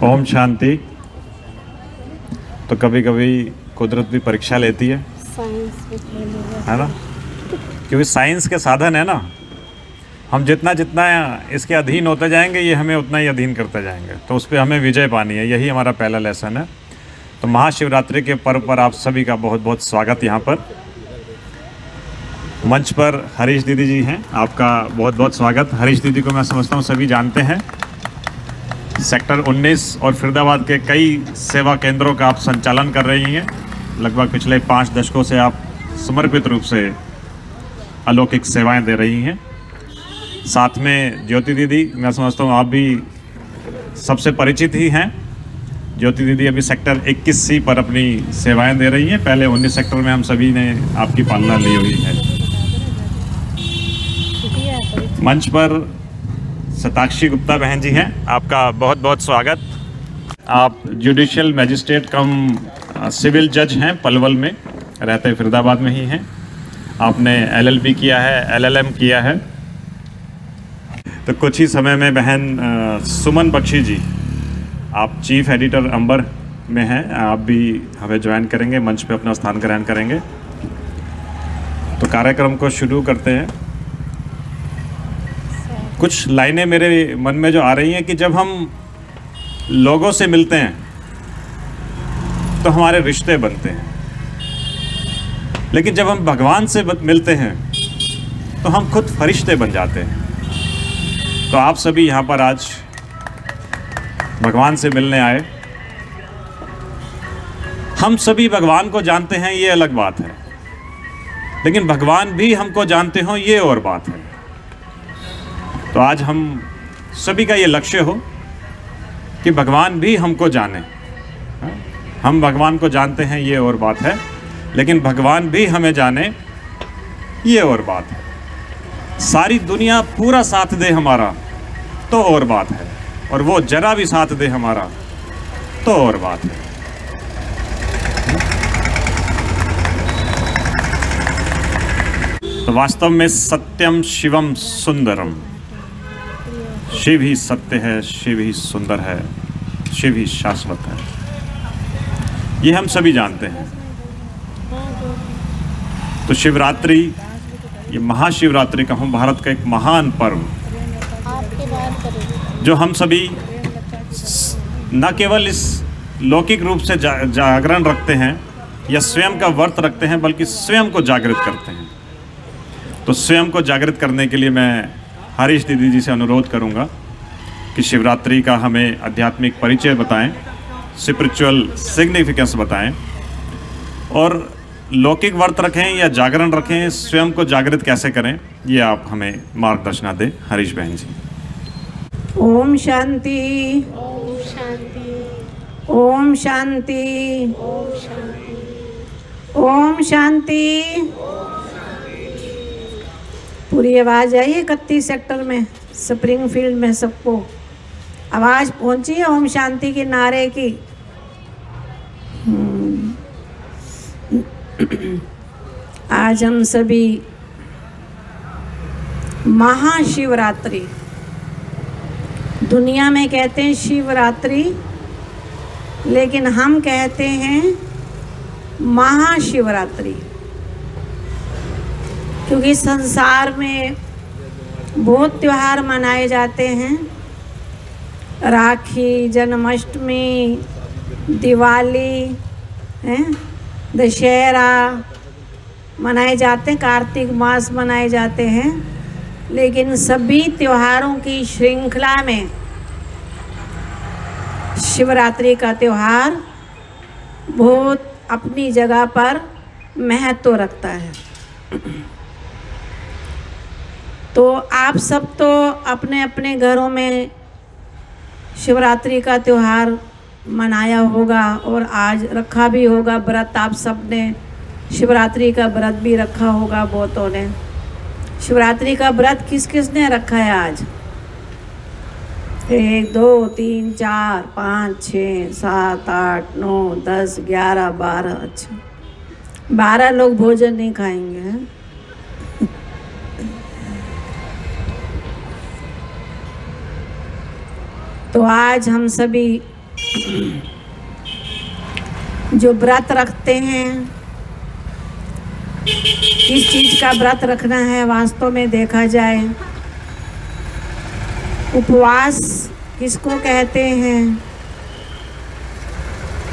ओम शांति। तो कभी कभी कुदरत भी परीक्षा लेती है ना, क्योंकि साइंस के साधन है ना। हम जितना जितना इसके अधीन होते जाएंगे ये हमें उतना ही अधीन करते जाएंगे, तो उस पर हमें विजय पानी है। यही हमारा पहला लेसन है। तो महाशिवरात्रि के पर्व पर आप सभी का बहुत बहुत स्वागत। यहाँ पर मंच पर हरीश दीदी जी हैं, आपका बहुत बहुत स्वागत। हरीश दीदी को मैं समझता हूँ सभी जानते हैं। सेक्टर 19 और फरीदाबाद के कई सेवा केंद्रों का आप संचालन कर रही हैं। लगभग पिछले 5 दशकों से आप समर्पित रूप से अलौकिक सेवाएं दे रही हैं। साथ में ज्योति दीदी, मैं समझता हूँ आप भी सबसे परिचित ही हैं। ज्योति दीदी अभी सेक्टर 21C पर अपनी सेवाएं दे रही हैं। पहले 19 सेक्टर में हम सभी ने आपकी पालना ली हुई है। मंच पर शताक्षी गुप्ता बहन जी हैं, आपका बहुत बहुत स्वागत। आप जुडिशियल मैजिस्ट्रेट कम सिविल जज हैं, पलवल में, रहते फरीदाबाद में ही हैं। आपने LLB किया है, LLM किया है। तो कुछ ही समय में बहन सुमन बख्शी जी, आप चीफ एडिटर अंबर में हैं, आप भी हमें ज्वाइन करेंगे, मंच पे अपना स्थान ग्रहण करेंगे। तो कार्यक्रम को शुरू करते हैं। कुछ लाइनें मेरे मन में जो आ रही हैं कि जब हम लोगों से मिलते हैं तो हमारे रिश्ते बनते हैं, लेकिन जब हम भगवान से मिलते हैं तो हम खुद फरिश्ते बन जाते हैं। तो आप सभी यहाँ पर आज भगवान से मिलने आए। हम सभी भगवान को जानते हैं, ये अलग बात है, लेकिन भगवान भी हमको जानते हो, ये और बात है। तो आज हम सभी का ये लक्ष्य हो कि भगवान भी हमको जाने। हम भगवान को जानते हैं, ये और बात है, लेकिन भगवान भी हमें जाने, ये और बात है। सारी दुनिया पूरा साथ दे हमारा तो और बात है, और वो जरा भी साथ दे हमारा तो और बात है। तो वास्तव में सत्यम शिवम सुंदरम, शिव ही सत्य है, शिव ही सुंदर है, शिव ही शाश्वत है, ये हम सभी जानते हैं। तो शिवरात्रि, ये महाशिवरात्रि कहूँ, भारत का एक महान पर्व, जो हम सभी न केवल इस लौकिक रूप से जागरण रखते हैं या स्वयं का व्रत रखते हैं, बल्कि स्वयं को जागृत करते हैं। तो स्वयं को जागृत करने के लिए मैं हरीश दीदी जी से अनुरोध करूंगा कि शिवरात्रि का हमें आध्यात्मिक परिचय बताएं, स्पिरिचुअल सिग्निफिकेंस बताएं, और लौकिक व्रत रखें या जागरण रखें, स्वयं को जागृत कैसे करें, ये आप हमें मार्गदर्शन दें। हरीश बहन जी। ओम शांति, ओम शांति, ओम शांति, ओम शांति, ओम शांति। पूरी आवाज़ आई है 31 सेक्टर में, स्प्रिंगफील्ड में सबको आवाज़ पहुंची है ओम शांति के नारे की। आज हम सभी महाशिवरात्रि, दुनिया में कहते हैं शिवरात्रि, लेकिन हम कहते हैं महाशिवरात्रि, क्योंकि संसार में बहुत त्यौहार मनाए जाते हैं। राखी, जन्माष्टमी, दिवाली, दशहरा मनाए जाते हैं, कार्तिक मास मनाए जाते हैं, लेकिन सभी त्योहारों की श्रृंखला में शिवरात्रि का त्यौहार बहुत अपनी जगह पर महत्व रखता है। तो आप सब तो अपने अपने घरों में शिवरात्रि का त्यौहार मनाया होगा, और आज रखा भी होगा व्रत। आप सब ने शिवरात्रि का व्रत भी रखा होगा, बहुतों ने। शिवरात्रि का व्रत किस किस ने रखा है आज? 1 2 3 4 5 6 7 8 9 10 11 12। अच्छा, 12 लोग भोजन नहीं खाएंगे। तो आज हम सभी जो व्रत रखते हैं, किस चीज का व्रत रखना है वास्तव में देखा जाए, उपवास किसको कहते हैं?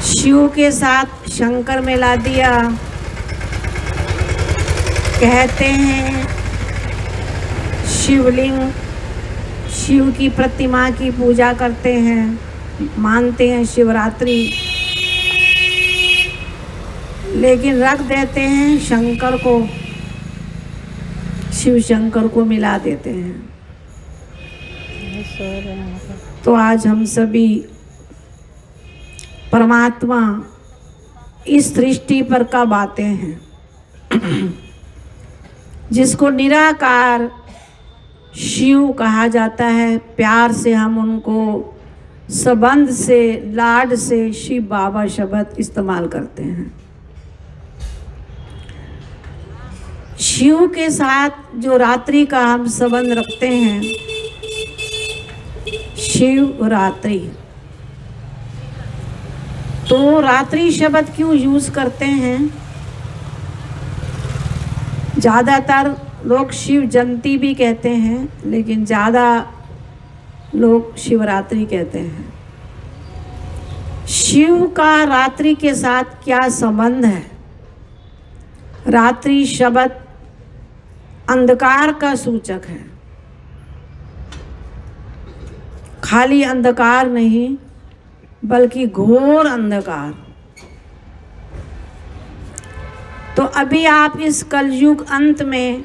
शिव के साथ शंकर मिला दिया, कहते हैं शिवलिंग, शिव की प्रतिमा की पूजा करते हैं, मानते हैं शिवरात्रि, लेकिन रख देते हैं शंकर को, शिव शंकर को मिला देते हैं। तो आज हम सभी परमात्मा इस सृष्टि पर कब आते हैं, जिसको निराकार शिव कहा जाता है, प्यार से हम उनको संबंध से, लाड से शिव बाबा शब्द इस्तेमाल करते हैं। शिव के साथ जो रात्रि का हम संबंध रखते हैं, शिव रात्रि, तो रात्रि शब्द क्यों यूज करते हैं? ज़्यादातर लोग शिव जयंती भी कहते हैं, लेकिन ज़्यादा लोग शिवरात्रि कहते हैं। शिव का रात्रि के साथ क्या संबंध है? रात्रि शब्द अंधकार का सूचक है, खाली अंधकार नहीं बल्कि घोर अंधकार। तो अभी आप इस कलयुग अंत में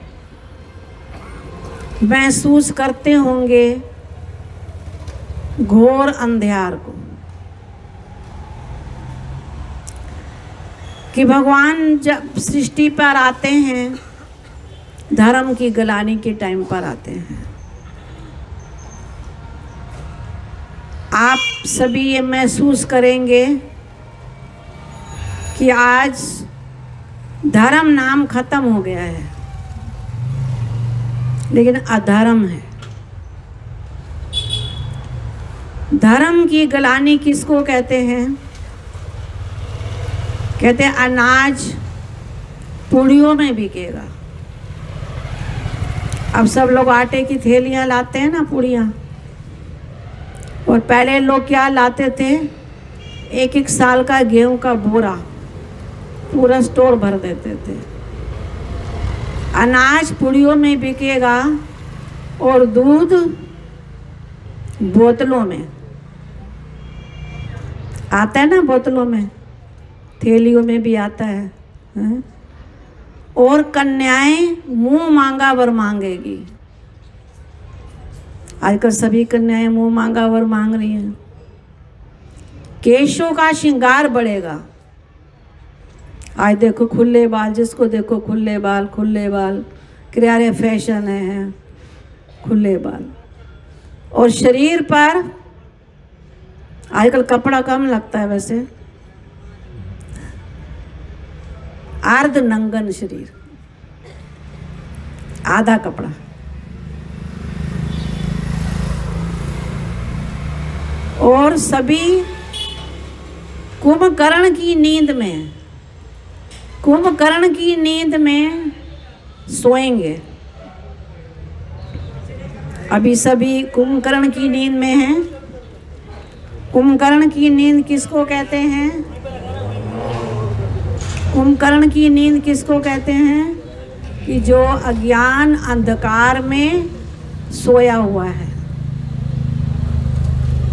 महसूस करते होंगे घोर अंधकार को, कि भगवान जब सृष्टि पर आते हैं, धर्म की गलानी के टाइम पर आते हैं। आप सभी ये महसूस करेंगे कि आज धर्म नाम खत्म हो गया है, लेकिन अधर्म है। धर्म की गलानी किसको कहते हैं? कहते हैं अनाज पुड़ियों में बिकेगा। अब सब लोग आटे की थैलियाँ लाते हैं ना, पुड़ियाँ, और पहले लोग क्या लाते थे? एक एक साल का गेहूं का बोरा पूरा स्टोर भर देते थे। अनाज पुड़ियों में बिकेगा और दूध बोतलों में आता है ना, बोतलों में, थैलियों में भी आता है, हैं? और कन्याएं मुंह मांगा वर मांगेगी। आजकल सभी कन्याएं मुंह मांगा वर मांग रही हैं। केशों का श्रृंगार बढ़ेगा। आज देखो खुले बाल, जिसको देखो खुले बाल, खुले बाल, क्रियारे फैशन है खुले बाल। और शरीर पर आजकल कपड़ा कम लगता है, वैसे अर्ध नंगन शरीर, आधा कपड़ा। और सभी कुंभकर्ण की नींद में, कुंभकर्ण की नींद में सोएंगे। अभी सभी कुंभकर्ण की नींद में हैं। कुंभकर्ण की नींद किसको कहते हैं? कुंभकर्ण की नींद किसको कहते हैं? कि जो अज्ञान अंधकार में सोया हुआ है।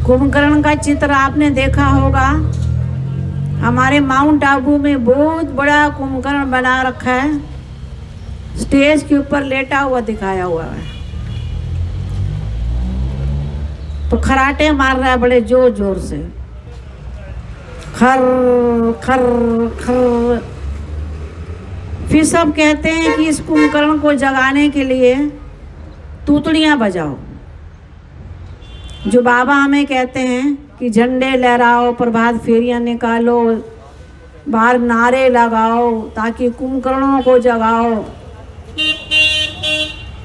कुंभकर्ण का चित्र आपने देखा होगा। हमारे माउंट आबू में बहुत बड़ा कुंभकर्ण बना रखा है, स्टेज के ऊपर लेटा हुआ दिखाया हुआ है। तो खराटे मार रहा है बड़े जोर जोर से, खर खर खर। फिर सब कहते हैं कि इस कुंभकर्ण को जगाने के लिए तूतड़ियाँ बजाओ। जो बाबा हमें कहते हैं कि झंडे लहराओ, प्रभात फेरियाँ निकालो, बाहर नारे लगाओ ताकि कुंभकर्णों को जगाओ।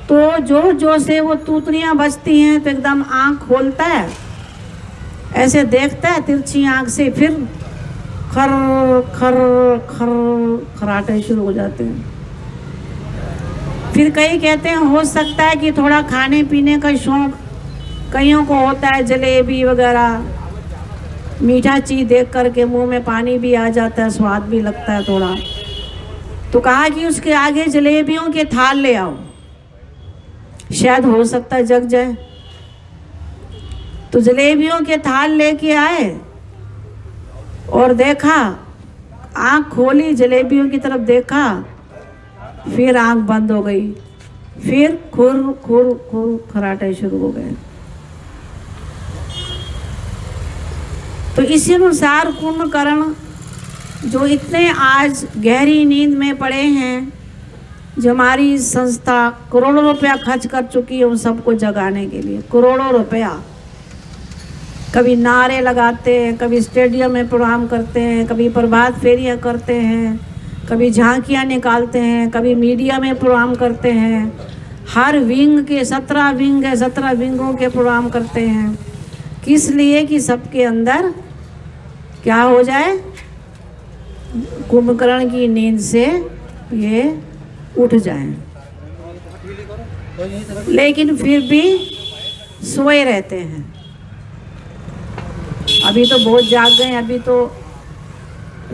तो जोर जोर से वो तूतड़ियाँ बजती हैं तो एकदम आँख खोलता है ऐसे देखता है तिरछी आंख से, फिर खर खर खर खराटे शुरू हो जाते हैं। फिर कई कहते हैं हो सकता है कि थोड़ा खाने पीने का शौक कईयों को होता है, जलेबी वगैरह मीठा चीज़ देख करके मुंह में पानी भी आ जाता है, स्वाद भी लगता है थोड़ा। तो कहा कि उसके आगे जलेबियों के थाल ले आओ, शायद हो सकता है जग जाए। तो जलेबियों के थाल लेके आए और देखा, आँख खोली, जलेबियों की तरफ देखा, फिर आँख बंद हो गई, फिर खुर खुर खुर खराटे शुरू हो गए। तो इसी अनुसार कुंभकर्ण जो इतने आज गहरी नींद में पड़े हैं, जो हमारी संस्था करोड़ों रुपया खर्च कर चुकी है उन सबको जगाने के लिए, करोड़ों रुपया। कभी नारे लगाते हैं, कभी स्टेडियम में प्रोग्राम करते हैं, कभी प्रभात फेरियाँ करते हैं, कभी झांकियाँ निकालते हैं, कभी मीडिया में प्रोग्राम करते हैं। हर विंग के 17 विंग है, 17 विंगों के प्रोग्राम करते हैं। किस लिए? कि सबके अंदर क्या हो जाए, कुंभकर्ण की नींद से ये उठ जाएं। लेकिन फिर भी सोए रहते हैं। अभी तो बहुत जाग गए, अभी तो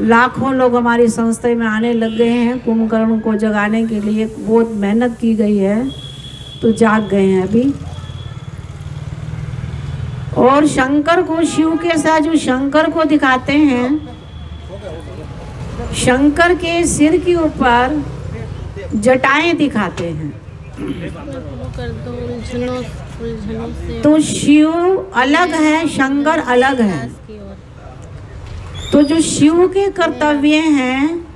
लाखों लोग हमारी संस्था में आने लग गए हैं। कुंभकर्ण को जगाने के लिए बहुत मेहनत की गई है, तो जाग गए हैं अभी। और शंकर को, शिव के साथ जो शंकर को दिखाते हैं, शंकर के सिर के ऊपर जटाएं दिखाते हैं। तो शिव अलग है, शंकर अलग है। तो जो शिव के कर्तव्य हैं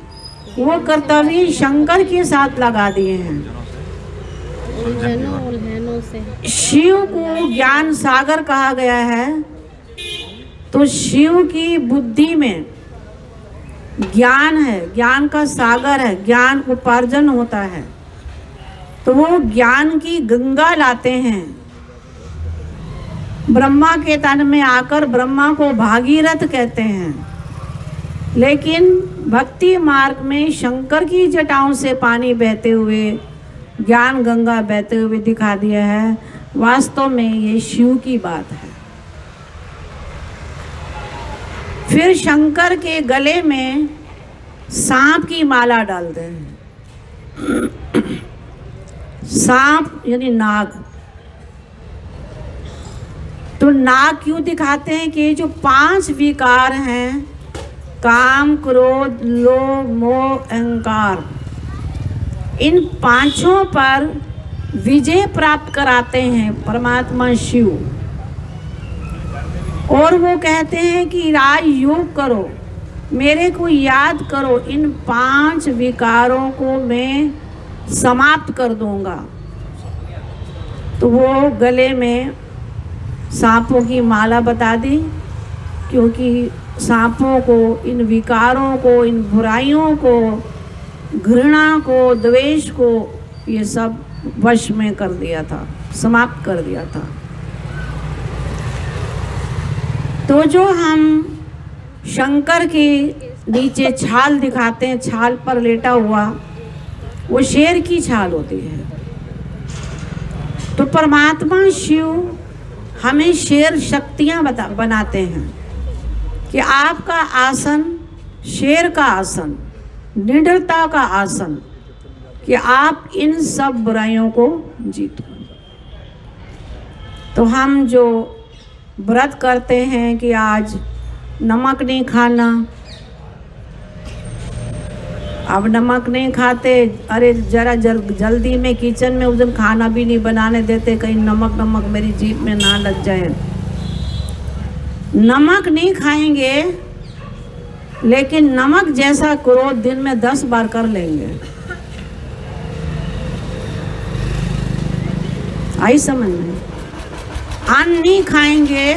वो कर्तव्य शंकर के साथ लगा दिए हैं। शिव को ज्ञान सागर कहा गया है। तो शिव की बुद्धि में ज्ञान है, ज्ञान का सागर है, ज्ञान उपार्जन होता है। तो वो ज्ञान की गंगा लाते हैं। ब्रह्मा के तन में आकर ब्रह्मा को भागीरथ कहते हैं। लेकिन भक्ति मार्ग में शंकर की जटाओं से पानी बहते हुए, ज्ञान गंगा बहते हुए दिखा दिया है। वास्तव में ये शिव की बात है। फिर शंकर के गले में सांप की माला डालते हैं। सांप यानी नाग। तो नाग क्यों दिखाते हैं? कि जो 5 विकार हैं, काम, क्रोध, लोभ, मोह, अहंकार, इन 5 पर विजय प्राप्त कराते हैं परमात्मा शिव। और वो कहते हैं कि राज योग करो, मेरे को याद करो, इन 5 विकारों को मैं समाप्त कर दूंगा। तो वो गले में सांपों की माला बता दी, क्योंकि सांपों को, इन विकारों को, इन बुराइयों को, घृणा को, द्वेष को, ये सब वश में कर दिया था, समाप्त कर दिया था। तो जो हम शंकर के नीचे छाल दिखाते हैं, छाल पर लेटा हुआ, वो शेर की छाल होती है। तो परमात्मा शिव हमें शेर शक्तियाँ बनाते हैं कि आपका आसन शेर का आसन, निडरता का आसन, कि आप इन सब बुराइयों को जीतो। तो हम जो व्रत करते हैं कि आज नमक नहीं खाना, अब नमक नहीं खाते, अरे जरा जल्दी में किचन में उस दिन खाना भी नहीं बनाने देते, कहीं नमक मेरी जीभ में ना लग जाए। नमक नहीं खाएंगे, लेकिन नमक जैसा क्रोध दिन में 10 बार कर लेंगे। आई समझ में? अन्न नहीं खाएंगे,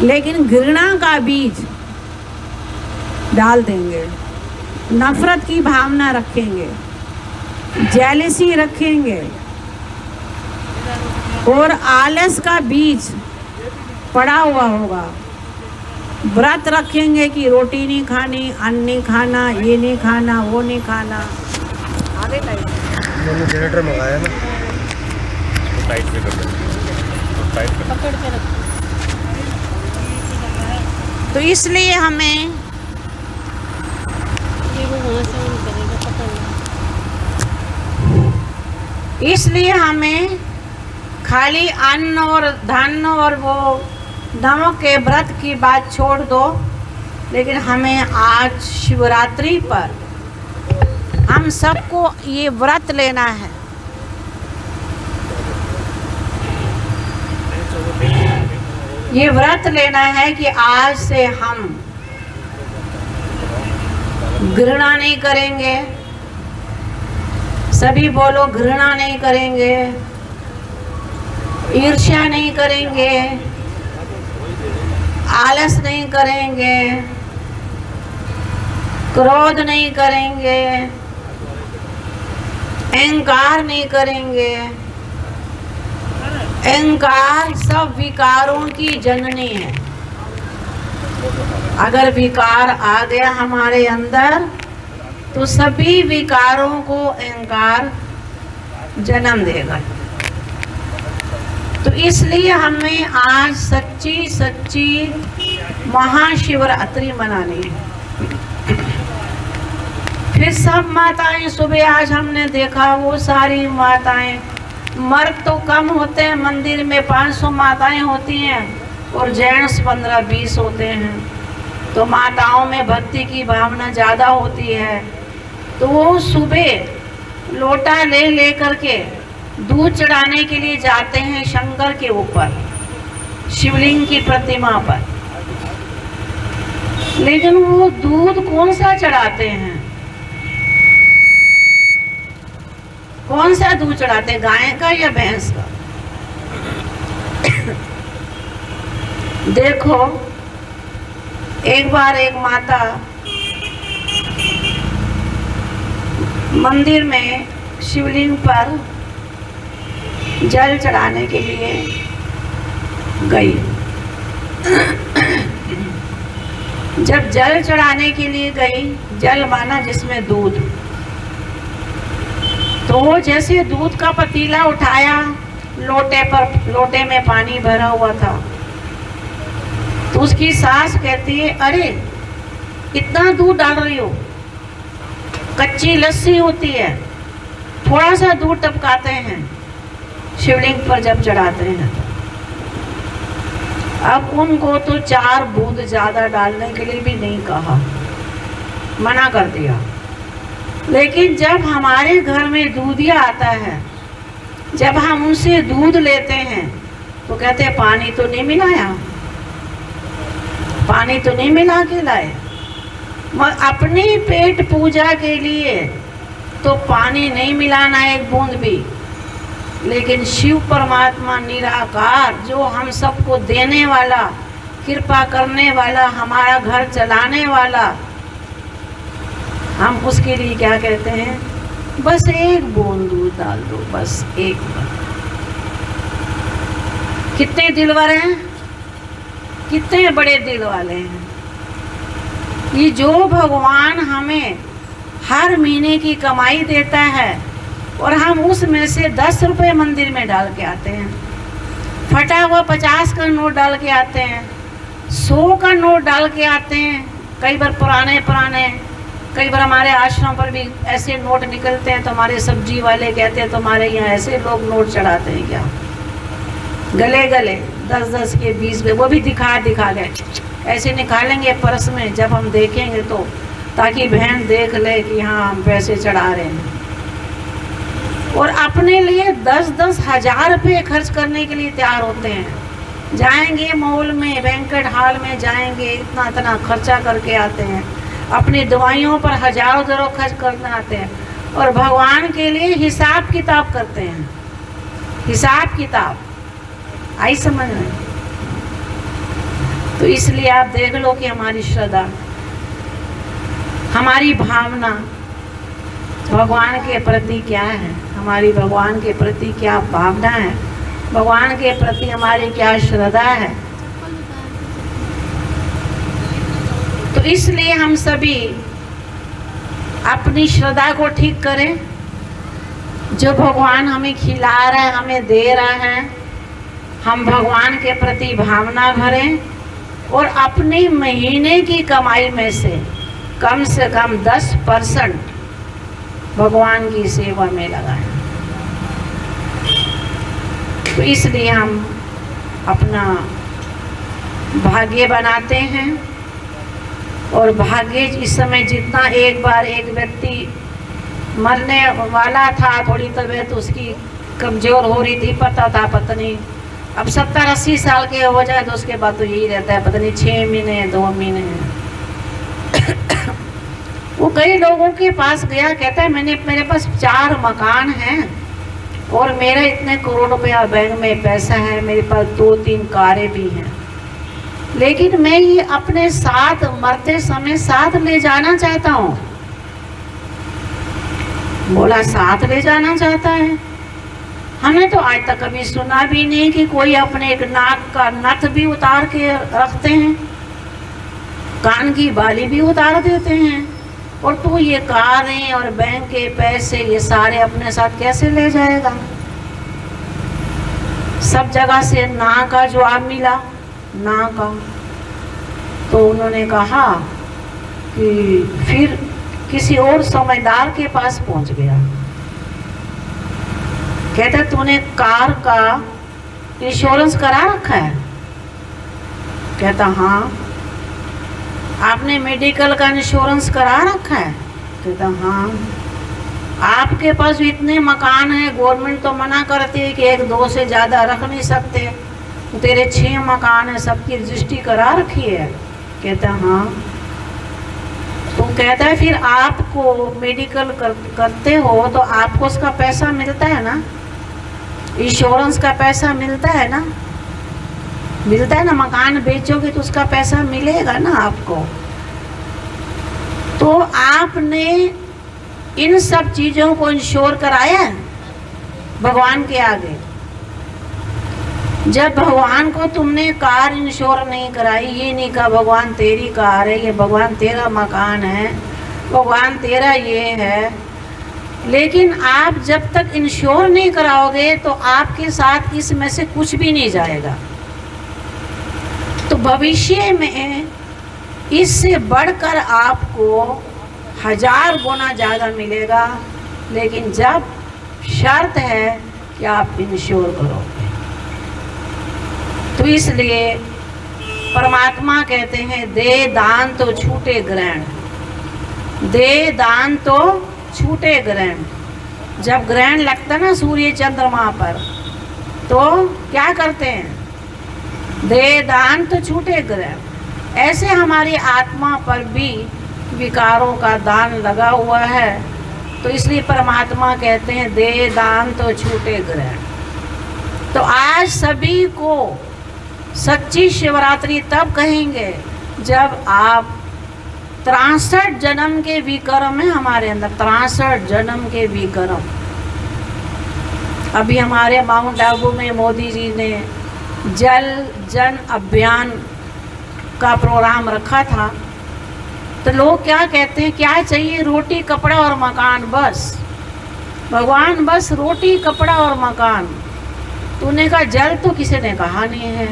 लेकिन घृणा का बीज डाल देंगे, नफरत की भावना रखेंगे, जेलसी रखेंगे, और आलस का बीज पड़ा हुआ होगा। व्रत रखेंगे कि रोटी नहीं खानी, अन्न नहीं खाना, ये नहीं खाना, वो नहीं खाना। आगे मैंने जनरेटर मंगाया ना, टाइट से कर दो, टाइट कर। पकड़ के रख। तो इसलिए हमें ये वो वहाँ से ऑन करेगा, पकड़। इसलिए हमें खाली अन्न और धन और वो नमक के व्रत की बात छोड़ दो, लेकिन हमें आज शिवरात्रि पर हम सबको ये व्रत लेना है। ये व्रत लेना है कि आज से हम घृणा नहीं करेंगे। सभी बोलो, घृणा नहीं करेंगे, ईर्ष्या नहीं करेंगे, आलस नहीं करेंगे, क्रोध नहीं करेंगे, अहंकार नहीं करेंगे। अहंकार सब विकारों की जननी है। अगर विकार आ गया हमारे अंदर तो सभी विकारों को अहंकार जन्म देगा। तो इसलिए हमें आज सच्ची सच्ची महाशिवरात्रि मनानी है। फिर सब माताएं, सुबह आज हमने देखा वो सारी माताएं, मर्द तो कम होते हैं, मंदिर में 500 माताएं होती हैं और जेंट्स 15-20 होते हैं। तो माताओं में भक्ति की भावना ज़्यादा होती है। तो वो सुबह लोटा ले करके दूध चढ़ाने के लिए जाते हैं शंकर के ऊपर, शिवलिंग की प्रतिमा पर। लेकिन वो दूध कौन सा चढ़ाते हैं? कौन सा दूध चढ़ाते हैं, गाय का या भैंस का? देखो, एक बार एक माता मंदिर में शिवलिंग पर जल चढ़ाने के लिए गई। जब जल चढ़ाने के लिए गई, जल माना जिसमें दूध, तो वो जैसे दूध का पतीला उठाया, लोटे में पानी भरा हुआ था, तो उसकी सास कहती है, अरे इतना दूध डाल रही हो, कच्ची लस्सी होती है, थोड़ा सा दूध टपकाते हैं शिवलिंग पर जब चढ़ाते हैं। अब उनको तो 4 बूंद ज़्यादा डालने के लिए भी नहीं कहा, मना कर दिया। लेकिन जब हमारे घर में दूधिया आता है, जब हम उनसे दूध लेते हैं तो कहते हैं पानी तो नहीं मिलाया, पानी तो नहीं मिला के लाए। अपनी पेट पूजा के लिए तो पानी नहीं मिलाना एक बूंद भी, लेकिन शिव परमात्मा निराकार, जो हम सबको देने वाला, कृपा करने वाला, हमारा घर चलाने वाला, हम उसके लिए क्या कहते हैं? बस एक बूंद दूध डाल दो, बस एक बूंद। कितने दिलवर हैं, कितने बड़े दिल वाले हैं। ये जो भगवान हमें हर महीने की कमाई देता है और हम उसमें से 10 रुपये मंदिर में डाल के आते हैं, फटा हुआ 50 का नोट डाल के आते हैं, 100 का नोट डाल के आते हैं। कई बार पुराने कई बार हमारे आश्रम पर भी ऐसे नोट निकलते हैं तो हमारे सब्जी वाले कहते हैं तुम्हारे यहाँ ऐसे लोग नोट चढ़ाते हैं क्या? गले 10-10 के 20 के, वो भी दिखा गए ऐसे निकालेंगे पर्स में, जब हम देखेंगे तो, ताकि बहन देख ले कि हाँ हम पैसे चढ़ा रहे हैं। और अपने लिए 10-10 हज़ार रुपये खर्च करने के लिए तैयार होते हैं। जाएंगे मॉल में, बैंक्वेट हॉल में जाएंगे, इतना खर्चा करके आते हैं, अपनी दवाइयों पर हजारों खर्च करने आते हैं, और भगवान के लिए हिसाब किताब करते हैं। हिसाब किताब आई समझ में? तो इसलिए आप देख लो कि हमारी श्रद्धा, हमारी भावना भगवान के प्रति क्या है, हमारी भगवान के प्रति क्या भावना है, भगवान के प्रति हमारी क्या श्रद्धा है। तो इसलिए हम सभी अपनी श्रद्धा को ठीक करें। जो भगवान हमें खिला रहा है, हमें दे रहा है, हम भगवान के प्रति भावना भरें और अपनी महीने की कमाई में से कम 10% भगवान की सेवा में लगाएं। तो इसलिए हम अपना भाग्य बनाते हैं और भाग्य इस समय जितना एक बार एक व्यक्ति मरने वाला था, थोड़ी तबीयत उसकी कमज़ोर हो रही थी, पता था पत्नी अब 70-80 साल के हो जाए तो उसके बाद तो यही रहता है, पता नहीं 6 महीने 2 महीने। वो कई लोगों के पास गया, कहता है मेरे पास 4 मकान हैं और मेरा इतने करोड़ रुपया बैंक में पैसा है, मेरे पास 2-3 कारें भी हैं, लेकिन मैं ये अपने साथ मरते समय साथ ले जाना चाहता हूँ। बोला साथ ले जाना चाहता है? हमने तो आज तक कभी सुना भी नहीं कि कोई अपने एक नाक का नथ भी उतार के रखते हैं, कान की बाली भी उतार देते हैं, और तू ये कारें और बैंक के पैसे ये सारे अपने साथ कैसे ले जाएगा? सब जगह से ना का जवाब मिला, ना का। तो उन्होंने कहा कि फिर किसी और समझदार के पास पहुंच गया। कहता तूने कार का इंश्योरेंस करा रखा है? कहता हाँ। आपने मेडिकल का इंश्योरेंस करा रखा है? कहता हाँ। आपके पास भी इतने मकान हैं, गवर्नमेंट तो मना करती है कि 1-2 से ज़्यादा रख नहीं सकते, तेरे 6 मकान हैं, सबकी रजिस्ट्री करा रखी है? कहता हाँ। तो कहता है फिर आपको मेडिकल करते हो तो आपको उसका पैसा मिलता है ना, इंश्योरेंस का पैसा मिलता है ना, मिलता है ना, मकान बेचोगे तो उसका पैसा मिलेगा ना आपको। तो आपने इन सब चीज़ों को इंश्योर कराया भगवान के आगे। जब भगवान को तुमने कार इंश्योर नहीं कराई, ये नहीं कहा भगवान तेरी कार है, ये भगवान तेरा मकान है, भगवान तेरा ये है, लेकिन आप जब तक इंश्योर नहीं कराओगे तो आपके साथ इसमें से कुछ भी नहीं जाएगा। तो भविष्य में इससे बढ़कर आपको 1000 गुना ज़्यादा मिलेगा, लेकिन जब शर्त है कि आप इंश्योर करोगे। तो इसलिए परमात्मा कहते हैं दे दान तो छूटे ग्रहण, दे दान तो छूटे ग्रहण। जब ग्रहण लगता है ना सूर्य चंद्रमा पर, तो क्या करते हैं? दे दान तो छूटे ग्रहण। ऐसे हमारी आत्मा पर भी विकारों का दान लगा हुआ है, तो इसलिए परमात्मा कहते हैं दे दान तो छूटे ग्रहण। तो आज सभी को सच्ची शिवरात्रि तब कहेंगे जब आप 63 जन्म के विक्रम है हमारे अंदर, 63 जन्म के विक्रम। अभी हमारे माउंट आबू में मोदी जी ने जल जन अभियान का प्रोग्राम रखा था, तो लोग क्या कहते हैं, क्या चाहिए? रोटी कपड़ा और मकान, बस भगवान बस रोटी कपड़ा और मकान। तूने कहा जल, तो किसी ने कहा नहीं है।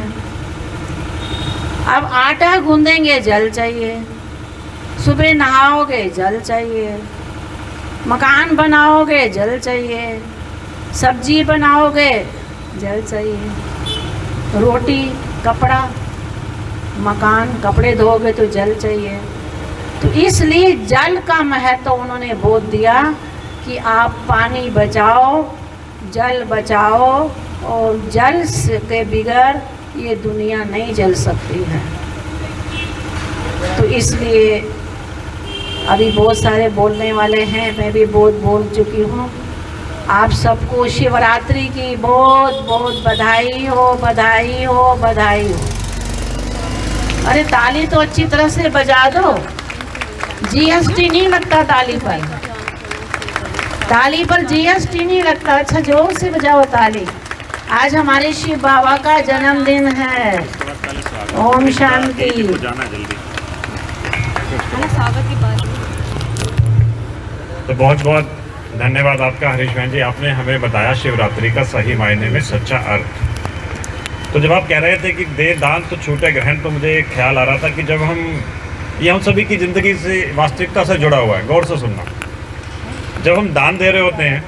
अब आटा गूंदेंगे जल चाहिए, सुबह नहाओगे जल चाहिए, मकान बनाओगे जल चाहिए, सब्जी बनाओगे जल चाहिए, रोटी कपड़ा मकान, कपड़े धोगे तो जल चाहिए। तो इसलिए जल का महत्व उन्होंने बोध दिया कि आप पानी बचाओ, जल बचाओ, और जल के बगैर ये दुनिया नहीं जल सकती है। तो इसलिए अभी बहुत सारे बोलने वाले हैं, मैं भी बहुत बोल चुकी हूँ। आप सबको शिवरात्रि की बहुत बहुत बधाई हो, बधाई हो, बधाई हो। अरे ताली तो अच्छी तरह से बजा दो, जीएसटी नहीं लगता ताली पर, ताली पर जीएसटी नहीं लगता। अच्छा जोर से बजाओ ताली। आज हमारे शिव बाबा का जन्मदिन है। ओम शांति। स्वागत की बात है। तो बहुत बहुत धन्यवाद आपका हरीश बहन जी, आपने हमें बताया शिवरात्रि का सही मायने में सच्चा अर्थ। तो जब आप कह रहे थे कि दे दान तो छूटे ग्रहण, तो मुझे एक ख्याल आ रहा था कि जब ये हम सभी की ज़िंदगी से वास्तविकता से जुड़ा हुआ है, गौर से सुनना। जब हम दान दे रहे होते हैं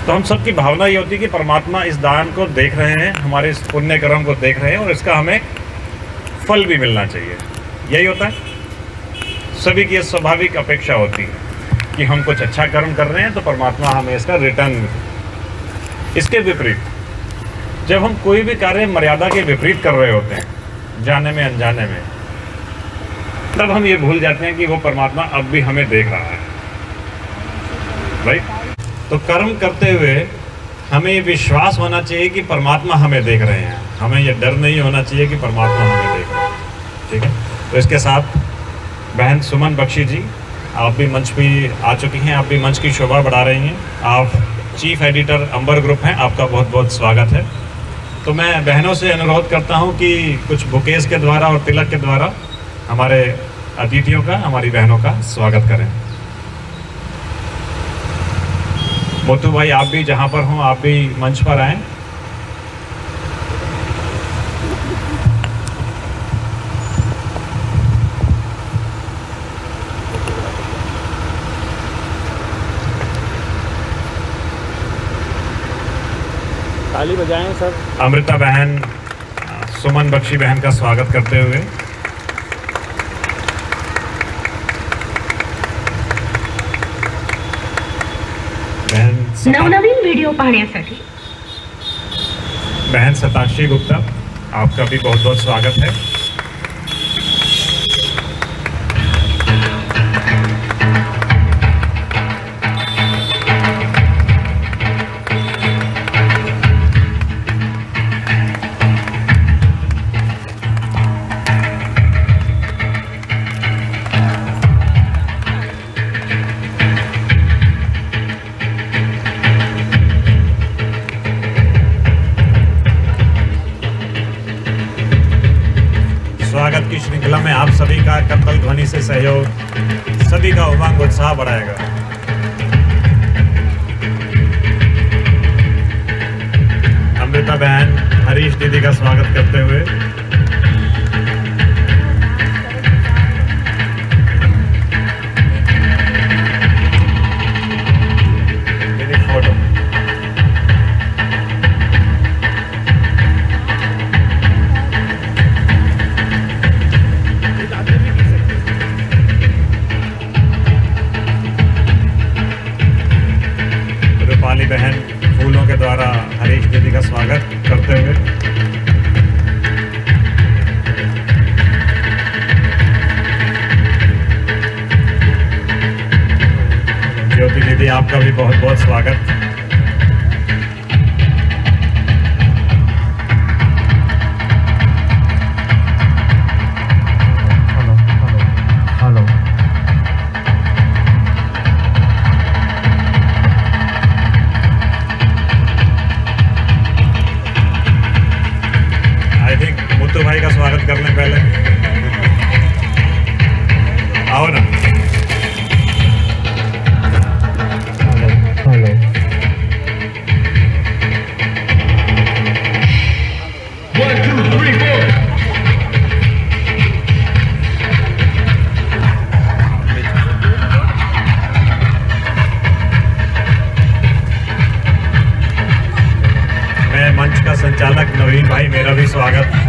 तो हम सबकी भावना ये होती है कि परमात्मा इस दान को देख रहे हैं, हमारे इस पुण्य कर्म को देख रहे हैं और इसका हमें फल भी मिलना चाहिए। यही होता है, सभी की स्वाभाविक अपेक्षा होती है कि हम कुछ अच्छा कर्म कर रहे हैं तो परमात्मा हमें इसका रिटर्न। इसके विपरीत जब हम कोई भी कार्य मर्यादा के विपरीत कर रहे होते हैं, जाने में अनजाने में, तब हम ये भूल जाते हैं कि वो परमात्मा अब भी हमें देख रहा है। राइट? तो कर्म करते हुए हमें ये विश्वास होना चाहिए कि परमात्मा हमें देख रहे हैं, हमें ये डर नहीं होना चाहिए कि परमात्मा हमें देख रहे हैं। ठीक है, तो इसके साथ बहन सुमन बख्शी जी, आप भी मंच पे आ चुकी हैं, आप भी मंच की शोभा बढ़ा रही हैं। आप चीफ एडिटर अंबर ग्रुप हैं, आपका बहुत बहुत स्वागत है। तो मैं बहनों से अनुरोध करता हूं कि कुछ बुकेज के द्वारा और तिलक के द्वारा हमारे अतिथियों का, हमारी बहनों का स्वागत करें। मोतू भाई, आप भी जहां पर हों, आप भी मंच पर आएं। ताली बजाएं सर। अमृता बहन सुमन बख्शी बहन का स्वागत करते हुए नवनवीन व्हिडिओ पाहण्यासाठी बहन सताक्षी गुप्ता, आपका भी बहुत बहुत स्वागत है। स्वागत की श्रृंखला में आप सभी का करतल ध्वनि से सहयोग सभी का उमंग उत्साह बढ़ाएगा। अमृता बहन हरीश दीदी का स्वागत करते हुए फोटो। रूपाली बहन फूलों के द्वारा हरीश दीदी का स्वागत करते हुए ज्योति दीदी, आपका भी बहुत बहुत स्वागत। मुत्तू भाई का स्वागत करने पहले आओ ना। मैं मंच का संचालक नवीन भाई, मेरा भी स्वागत।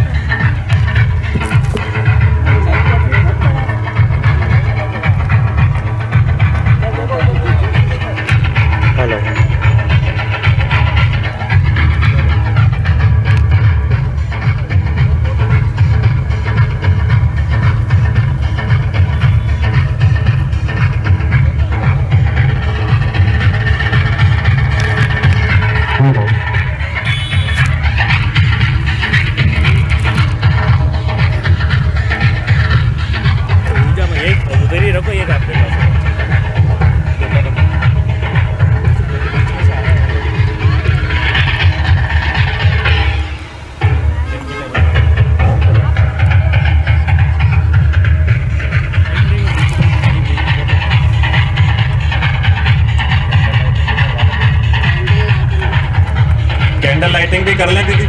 कैंडल लाइटिंग भी कर लें दीदी,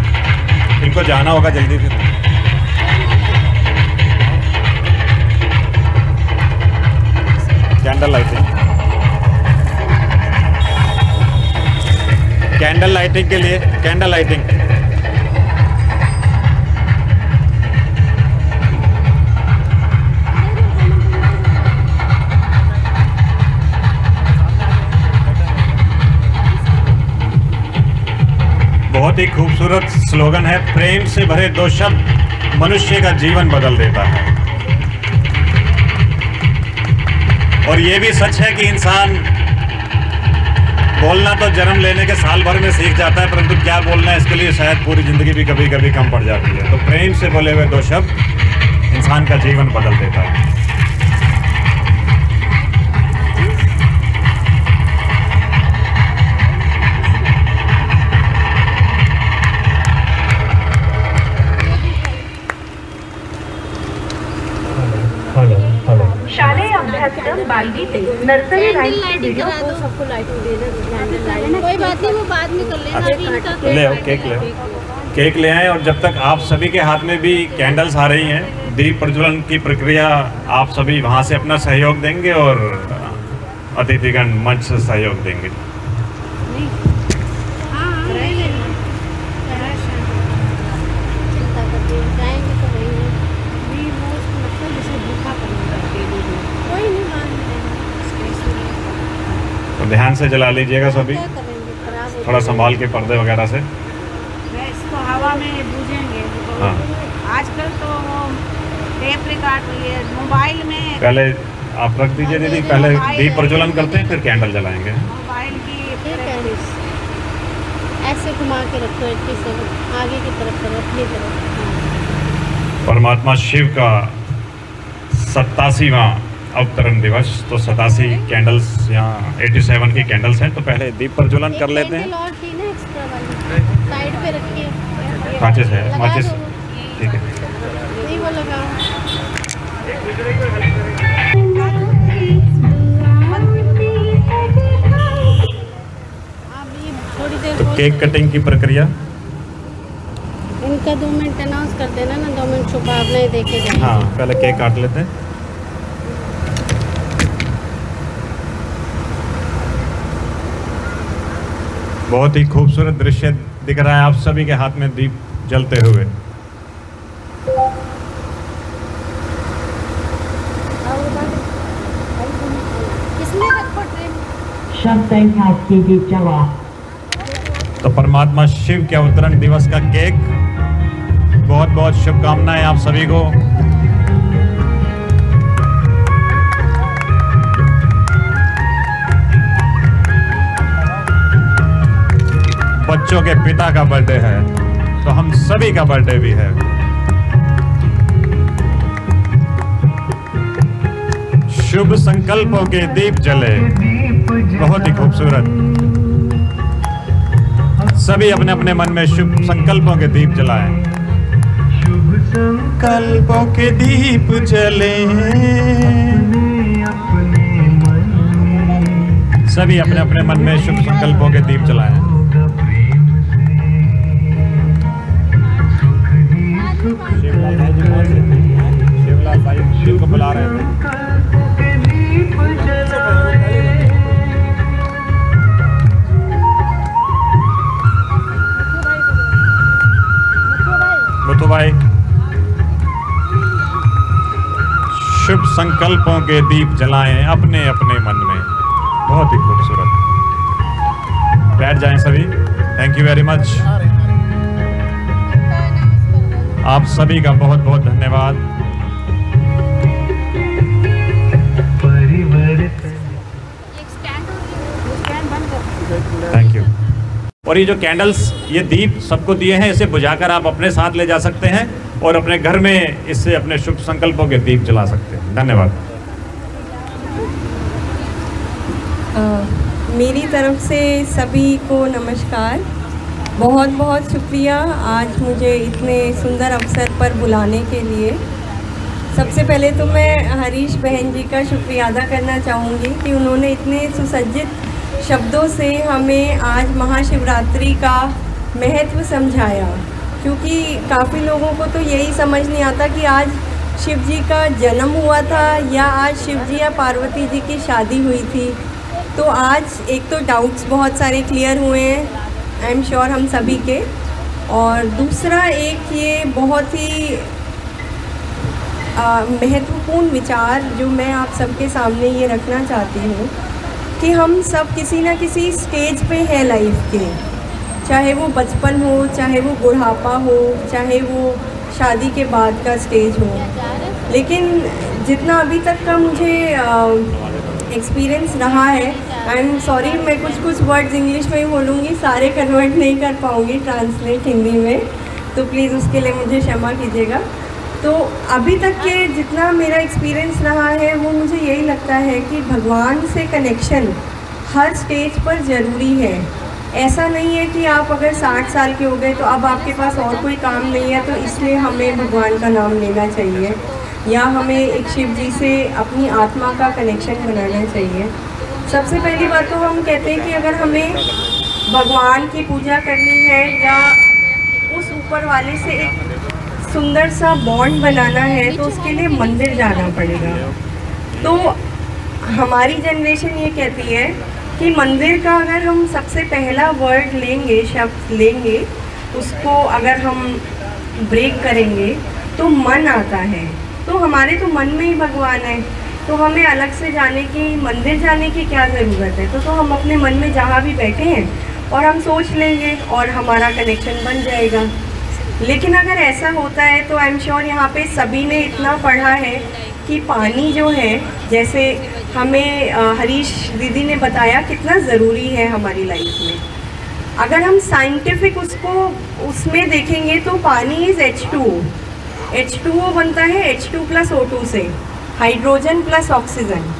इनको जाना होगा जल्दी फिर। कैंडल लाइटिंग, कैंडल लाइटिंग के लिए कैंडल लाइटिंग। बहुत ही खूबसूरत स्लोगन है, प्रेम से भरे दो शब्द मनुष्य का जीवन बदल देता है। और ये भी सच है कि इंसान बोलना तो जन्म लेने के साल भर में सीख जाता है, परंतु क्या बोलना है इसके लिए शायद पूरी जिंदगी भी कभी कभी कम पड़ जाती है। तो प्रेम से बोले हुए दो शब्द इंसान का जीवन बदल देता है। शालेय अभ्यासक्रम 12वीं से नर्सरी लाइन की वीडियो को सबको लाइटिंग देना, कोई बात नहीं, वो बाद में कर लेना। अभी इनका ले आओ, केक ले आओ, केक ले आए। और जब तक आप सभी के हाथ में भी कैंडल्स आ रही हैं, दीप प्रज्वलन की प्रक्रिया, आप सभी वहाँ से अपना सहयोग देंगे और अतिथिगण मंच से सहयोग देंगे। तो ध्यान से जला लीजिएगा सभी, थोड़ा संभाल के पर्दे वगैरह से। इसको हवा में भूजेंगे। हाँ, आजकल तो वो टेप रिकॉर्ड ये मोबाइल में, पहले आप रख दीजिए दीदी, पहले दीप प्रज्वलन करते हैं फिर कैंडल जलाएंगे। मोबाइल की ऐसे घुमा के रखो, आगे की तरफ करो, अपनी तरफ। परमात्मा शिव का 87वां अवतरण दिवस, तो 87 कैंडल्स यहाँ 87 की कैंडल्स हैं। तो पहले दीप प्रज्वलन कर लेते हैं। और थी ना एक्स्ट्रा वाली, साइड पे रखिए। माचिस है, माचिस ठीक है। नहीं वो लगाओ। अब ये थोड़ी देर तो केक कटिंग की प्रक्रिया, इनका 2 मिनट अनाउंस कर देना ना, 2 मिनट शुभकामनाएं देके जाएंगे। हाँ पहले केक काट लेते हैं। बहुत ही खूबसूरत दृश्य दिख रहा है आप सभी के हाथ में दीप जलते हुए। किसने रखो ट्रेन? तो परमात्मा शिव के अवतरण दिवस का केक, बहुत बहुत शुभकामनाएं आप सभी को। बच्चों के पिता का बर्थडे है तो हम सभी का बर्थडे भी है। शुभ संकल्पों के दीप जले, बहुत ही खूबसूरत। सभी अपने अपने मन में शुभ संकल्पों के दीप जलाएं। शुभ संकल्पों के दीप जले, सभी अपने अपने मन में शुभ संकल्पों के दीप जलाएं। शिवलाल भाई शिव को बुला रहे थे। मुथु भाई, शुभ संकल्पों के दीप जलाएं अपने अपने मन में, बहुत ही खूबसूरत। बैठ जाएं सभी। Thank you very much. आप सभी का बहुत बहुत धन्यवाद। Thank you. और ये जो कैंडल्स, ये दीप सबको दिए हैं, इसे बुझाकर आप अपने साथ ले जा सकते हैं और अपने घर में इससे अपने शुभ संकल्पों के दीप जला सकते हैं। धन्यवाद। मेरी तरफ से सभी को नमस्कार। बहुत बहुत शुक्रिया आज मुझे इतने सुंदर अवसर पर बुलाने के लिए। सबसे पहले तो मैं हरीश बहन जी का शुक्रिया अदा करना चाहूँगी कि उन्होंने इतने सुसज्जित शब्दों से हमें आज महाशिवरात्रि का महत्व समझाया, क्योंकि काफ़ी लोगों को तो यही समझ नहीं आता कि आज शिव जी का जन्म हुआ था या आज शिव जी या पार्वती जी की शादी हुई थी। तो आज एक तो डाउट्स बहुत सारे क्लियर हुए हैं, आई एम श्योर हम सभी के। और दूसरा एक ये बहुत ही महत्वपूर्ण विचार जो मैं आप सबके सामने ये रखना चाहती हूँ कि हम सब किसी ना किसी स्टेज पे है लाइफ के, चाहे वो बचपन हो, चाहे वो बुढ़ापा हो, चाहे वो शादी के बाद का स्टेज हो। लेकिन जितना अभी तक का मुझे एक्सपीरियंस रहा है, आई एम सॉरी मैं कुछ वर्ड्स इंग्लिश में ही बोलूँगी, सारे कन्वर्ट नहीं कर पाऊँगी ट्रांसलेट हिंदी में, तो प्लीज़ उसके लिए मुझे क्षमा कीजिएगा। तो अभी तक के जितना मेरा एक्सपीरियंस रहा है वो मुझे यही लगता है कि भगवान से कनेक्शन हर स्टेज पर ज़रूरी है। ऐसा नहीं है कि आप अगर 60 साल के हो गए तो अब आपके पास और कोई काम नहीं है तो इसलिए हमें भगवान का नाम लेना चाहिए, या हमें एक शिव जी से अपनी आत्मा का कनेक्शन बनाना चाहिए। सबसे पहली बात तो हम कहते हैं कि अगर हमें भगवान की पूजा करनी है या उस ऊपर वाले से एक सुंदर सा बॉन्ड बनाना है तो उसके लिए मंदिर जाना पड़ेगा। तो हमारी जनरेशन ये कहती है कि मंदिर का अगर हम सबसे पहला वर्ड लेंगे, शब्द लेंगे, उसको अगर हम ब्रेक करेंगे तो मन आता है। तो हमारे तो मन में ही भगवान है, तो हमें अलग से जाने की, मंदिर जाने की क्या ज़रूरत है। तो हम अपने मन में जहाँ भी बैठे हैं और हम सोच लेंगे और हमारा कनेक्शन बन जाएगा। लेकिन अगर ऐसा होता है तो आई एम श्योर यहाँ पे सभी ने इतना पढ़ा है कि पानी जो है, जैसे हमें हरीश दीदी ने बताया कितना ज़रूरी है हमारी लाइफ में। अगर हम साइंटिफिक उसमें देखेंगे तो पानी इज़ H2O। H2O बनता है H2 + O2 से, हाइड्रोजन प्लस ऑक्सीजन।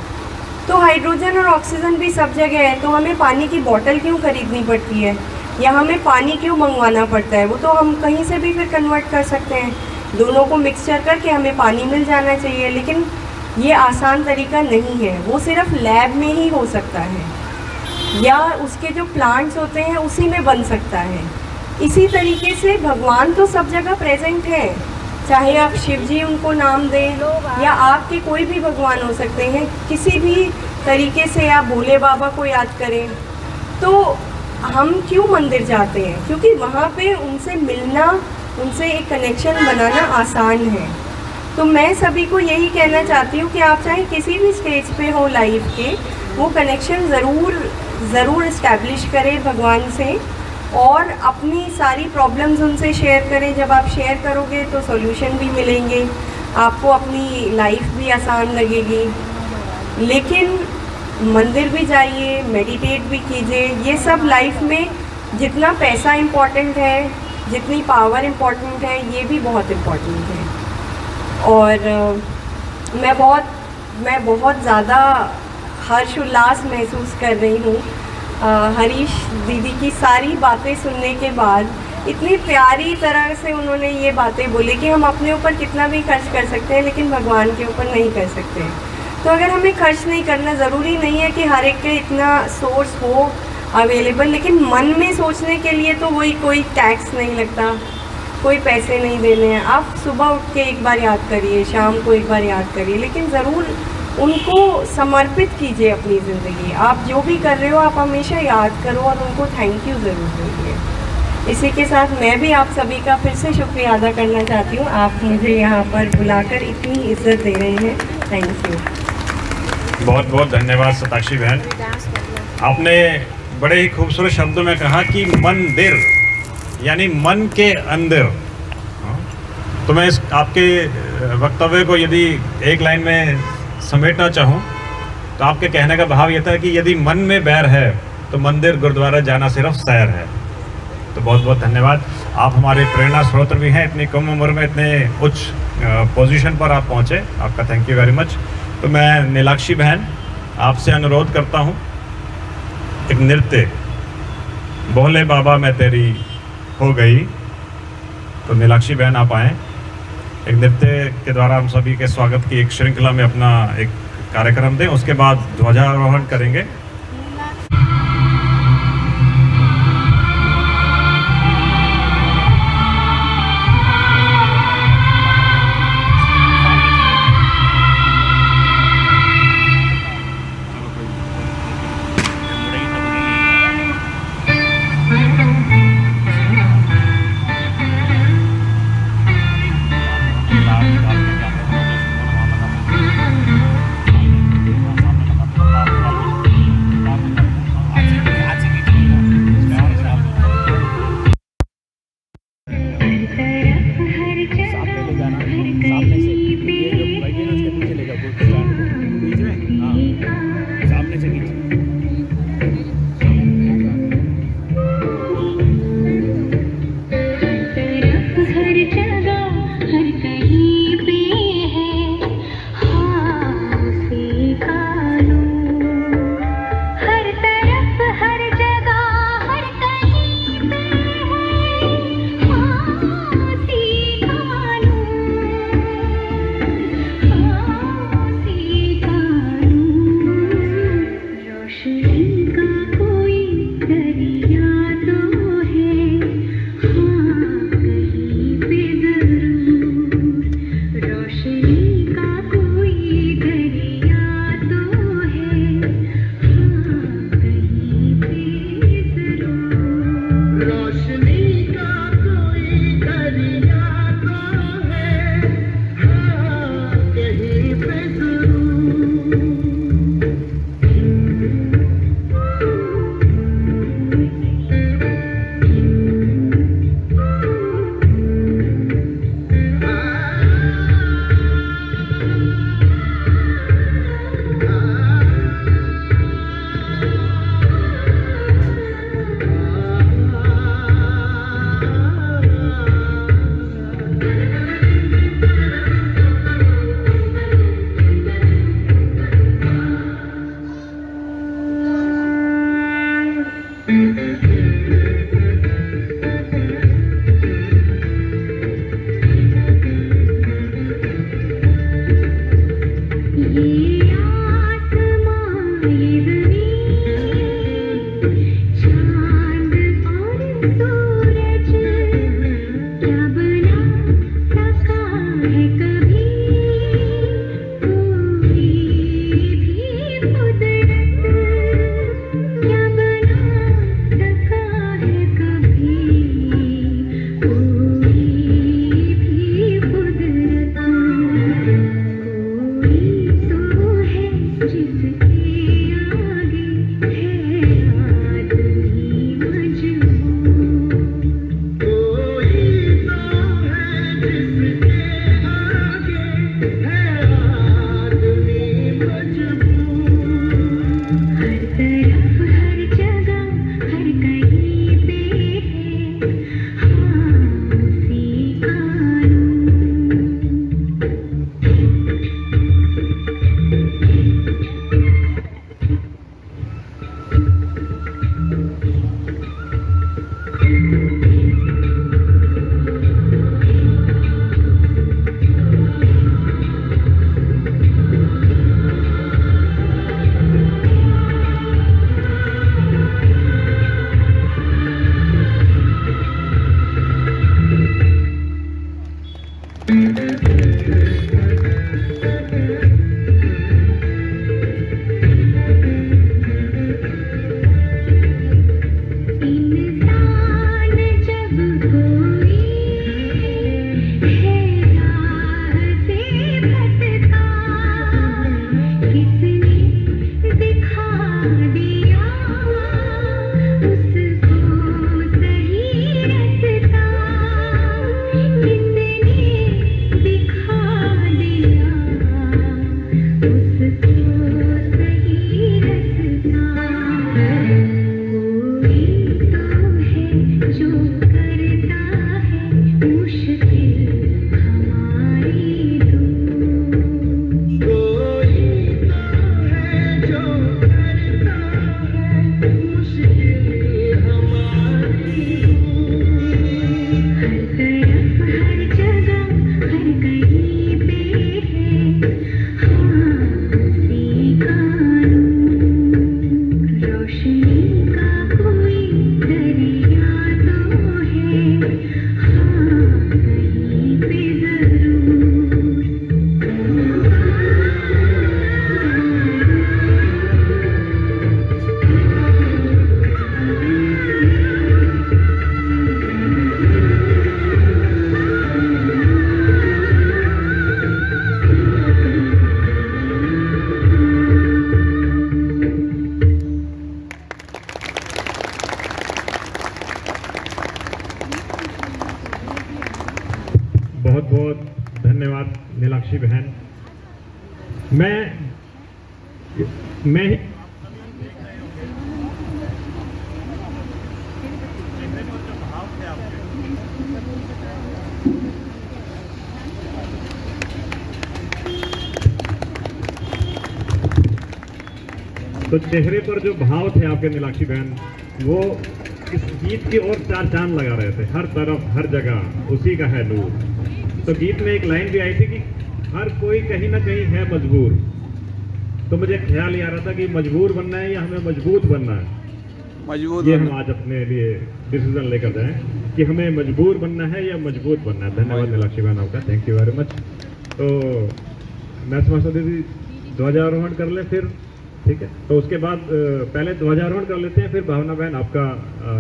तो हाइड्रोजन और ऑक्सीजन भी सब जगह है, तो हमें पानी की बोतल क्यों खरीदनी पड़ती है या हमें पानी क्यों मंगवाना पड़ता है? वो तो हम कहीं से भी फिर कन्वर्ट कर सकते हैं, दोनों को मिक्सचर करके हमें पानी मिल जाना चाहिए। लेकिन ये आसान तरीका नहीं है, वो सिर्फ लैब में ही हो सकता है या उसके जो प्लांट्स होते हैं उसी में बन सकता है। इसी तरीके से भगवान तो सब जगह प्रेजेंट है, चाहे आप शिव जी उनको नाम दें या आपके कोई भी भगवान हो सकते हैं, किसी भी तरीके से आप भोले बाबा को याद करें। तो हम क्यों मंदिर जाते हैं? क्योंकि वहाँ पे उनसे मिलना, उनसे एक कनेक्शन बनाना आसान है। तो मैं सभी को यही कहना चाहती हूँ कि आप चाहे किसी भी स्टेज पे हो लाइफ के, वो कनेक्शन ज़रूर इस्टेब्लिश करें भगवान से और अपनी सारी प्रॉब्लम्स उनसे शेयर करें। जब आप शेयर करोगे तो सॉल्यूशन भी मिलेंगे, आपको अपनी लाइफ भी आसान लगेगी। लेकिन मंदिर भी जाइए, मेडिटेट भी कीजिए, ये सब लाइफ में जितना पैसा इम्पॉर्टेंट है, जितनी पावर इम्पॉर्टेंट है, ये भी बहुत इम्पॉर्टेंट है। और मैं बहुत ज़्यादा हर्ष उल्लास महसूस कर रही हूँ हरीश दीदी की सारी बातें सुनने के बाद। इतनी प्यारी तरह से उन्होंने ये बातें बोली कि हम अपने ऊपर कितना भी खर्च कर सकते हैं लेकिन भगवान के ऊपर नहीं कर सकते। तो अगर हमें खर्च नहीं करना, ज़रूरी नहीं है कि हर एक के इतना सोर्स हो अवेलेबल, लेकिन मन में सोचने के लिए तो वही कोई टैक्स नहीं लगता, कोई पैसे नहीं देने हैं। आप सुबह उठ के एक बार याद करिए, शाम को एक बार याद करिए, लेकिन ज़रूर उनको समर्पित कीजिए अपनी ज़िंदगी। आप जो भी कर रहे हो आप हमेशा याद करो और उनको थैंक यू ज़रूर बोलिए। इसी के साथ मैं भी आप सभी का फिर से शुक्रिया अदा करना चाहती हूँ, आप मुझे यहाँ पर बुलाकर इतनी इज्जत दे रहे हैं, थैंक यू। बहुत बहुत धन्यवाद सताक्षी बहन, आपने बड़े ही खूबसूरत शब्दों में कहा कि मंदिर यानी मन के अंदर। तो मैं इस आपके वक्तव्य को यदि एक लाइन में समेटना चाहूँ तो आपके कहने का भाव यह था कि यदि मन में बैर है तो मंदिर गुरुद्वारा जाना सिर्फ सैर है। तो बहुत बहुत धन्यवाद, आप हमारे प्रेरणा स्रोत भी हैं, इतनी कम उम्र में इतने उच्च पोजीशन पर आप पहुँचे, आपका थैंक यू वेरी मच। तो मैं नीलाक्षी बहन आपसे अनुरोध करता हूँ, एक नृत्य भोले बाबा मैं तेरी हो गई। तो नीलाक्षी बहन आप आएँ, एक नृत्य के द्वारा हम सभी के स्वागत की एक श्रृंखला में अपना एक कार्यक्रम दें, उसके बाद ध्वजारोहण करेंगे। बहुत बहुत धन्यवाद नीलाक्षी बहन। मैं तो चेहरे पर जो भाव थे आपके नीलाक्षी बहन, वो इस गीत की ओर चार चांद लगा रहे थे। हर तरफ हर जगह उसी का है नूर। तो गीत में एक लाइन भी आई थी कि हर कोई कहीं ना कहीं है मजबूर। तो मुझे ख्याल ये आ रहा था कि मजबूर बनना है या हमें मजबूत बनना है। मजबूत ये हम आज अपने लिए डिसीजन लेकर जाएं कि हमें मजबूर बनना है या मजबूत बनना है। धन्यवाद नीलाक्षी बहन आपका, थैंक यू वेरी मच। तो मैं समझता दीदी ध्वजारोहण कर ले फिर, ठीक है? तो उसके बाद पहले ध्वजारोहण कर लेते हैं, फिर भावना बहन आपका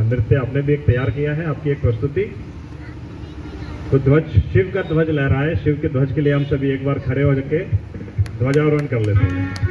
नृत्य आपने भी एक तैयार किया है, आपकी एक प्रस्तुति। तो ध्वज, शिव का ध्वज लहराए, शिव के ध्वज के लिए हम सभी एक बार खड़े हो के ध्वजारोहण कर लेते हैं।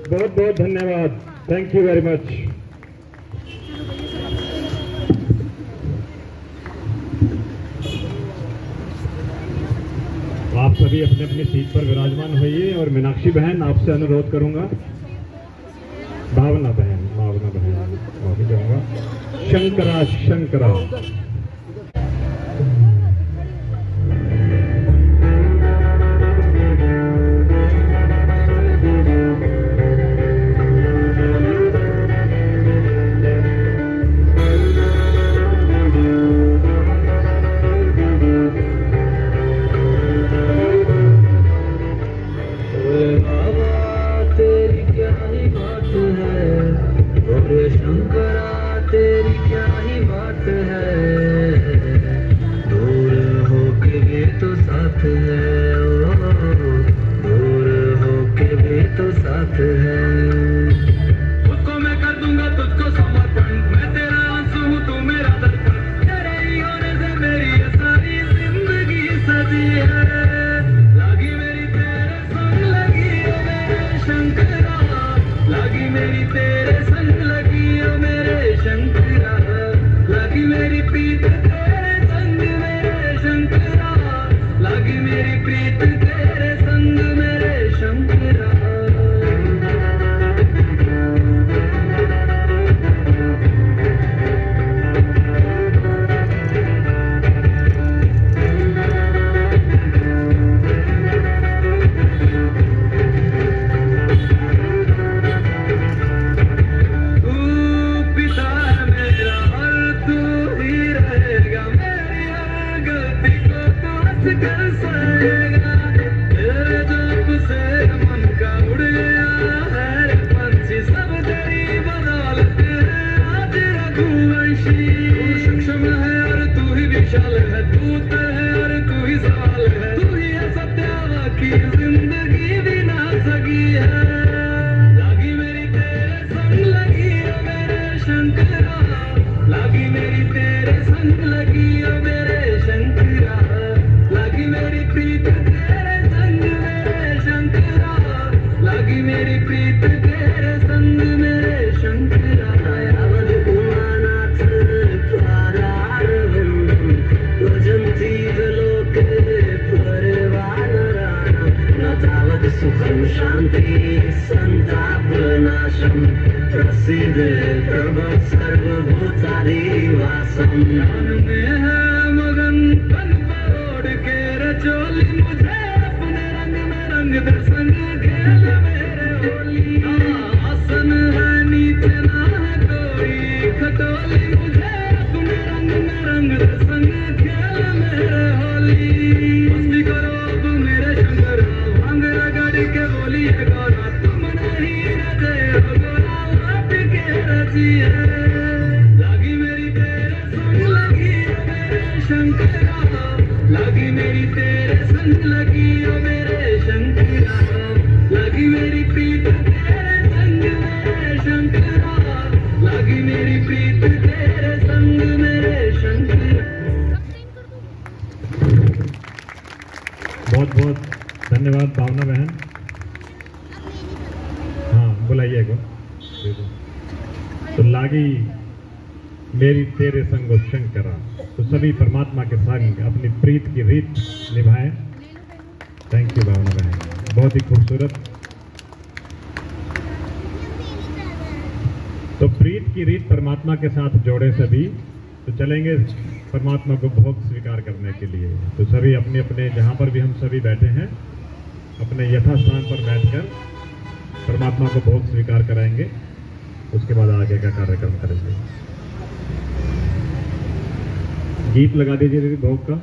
बहुत बहुत धन्यवाद। Thank you very much. आप सभी अपने अपनी सीट पर विराजमान होइए और मीनाक्षी बहन आपसे अनुरोध करूंगा, भावना बहन माफी चाहूंगा, शंकरा लगी मेरी प्रीत तेरे संग उठाइए को दे दो। तो लागी मेरी तेरे संग शंकरा, तो सभी परमात्मा के संग अपनी प्रीत की रीत निभाएं। थैंक यू भावना बहन, बहुत ही खूबसूरत। तो प्रीत की रीत परमात्मा के साथ जोड़े सभी, तो चलेंगे परमात्मा को भोग स्वीकार करने के लिए। तो सभी अपने अपने जहाँ पर भी हम सभी बैठे हैं अपने यथास्थान पर बैठकर परमात्मा को भोग स्वीकार कराएंगे। उसके बाद आगे का कार्यक्रम करेंगे। गीत लगा दीजिए दीदी भोग का।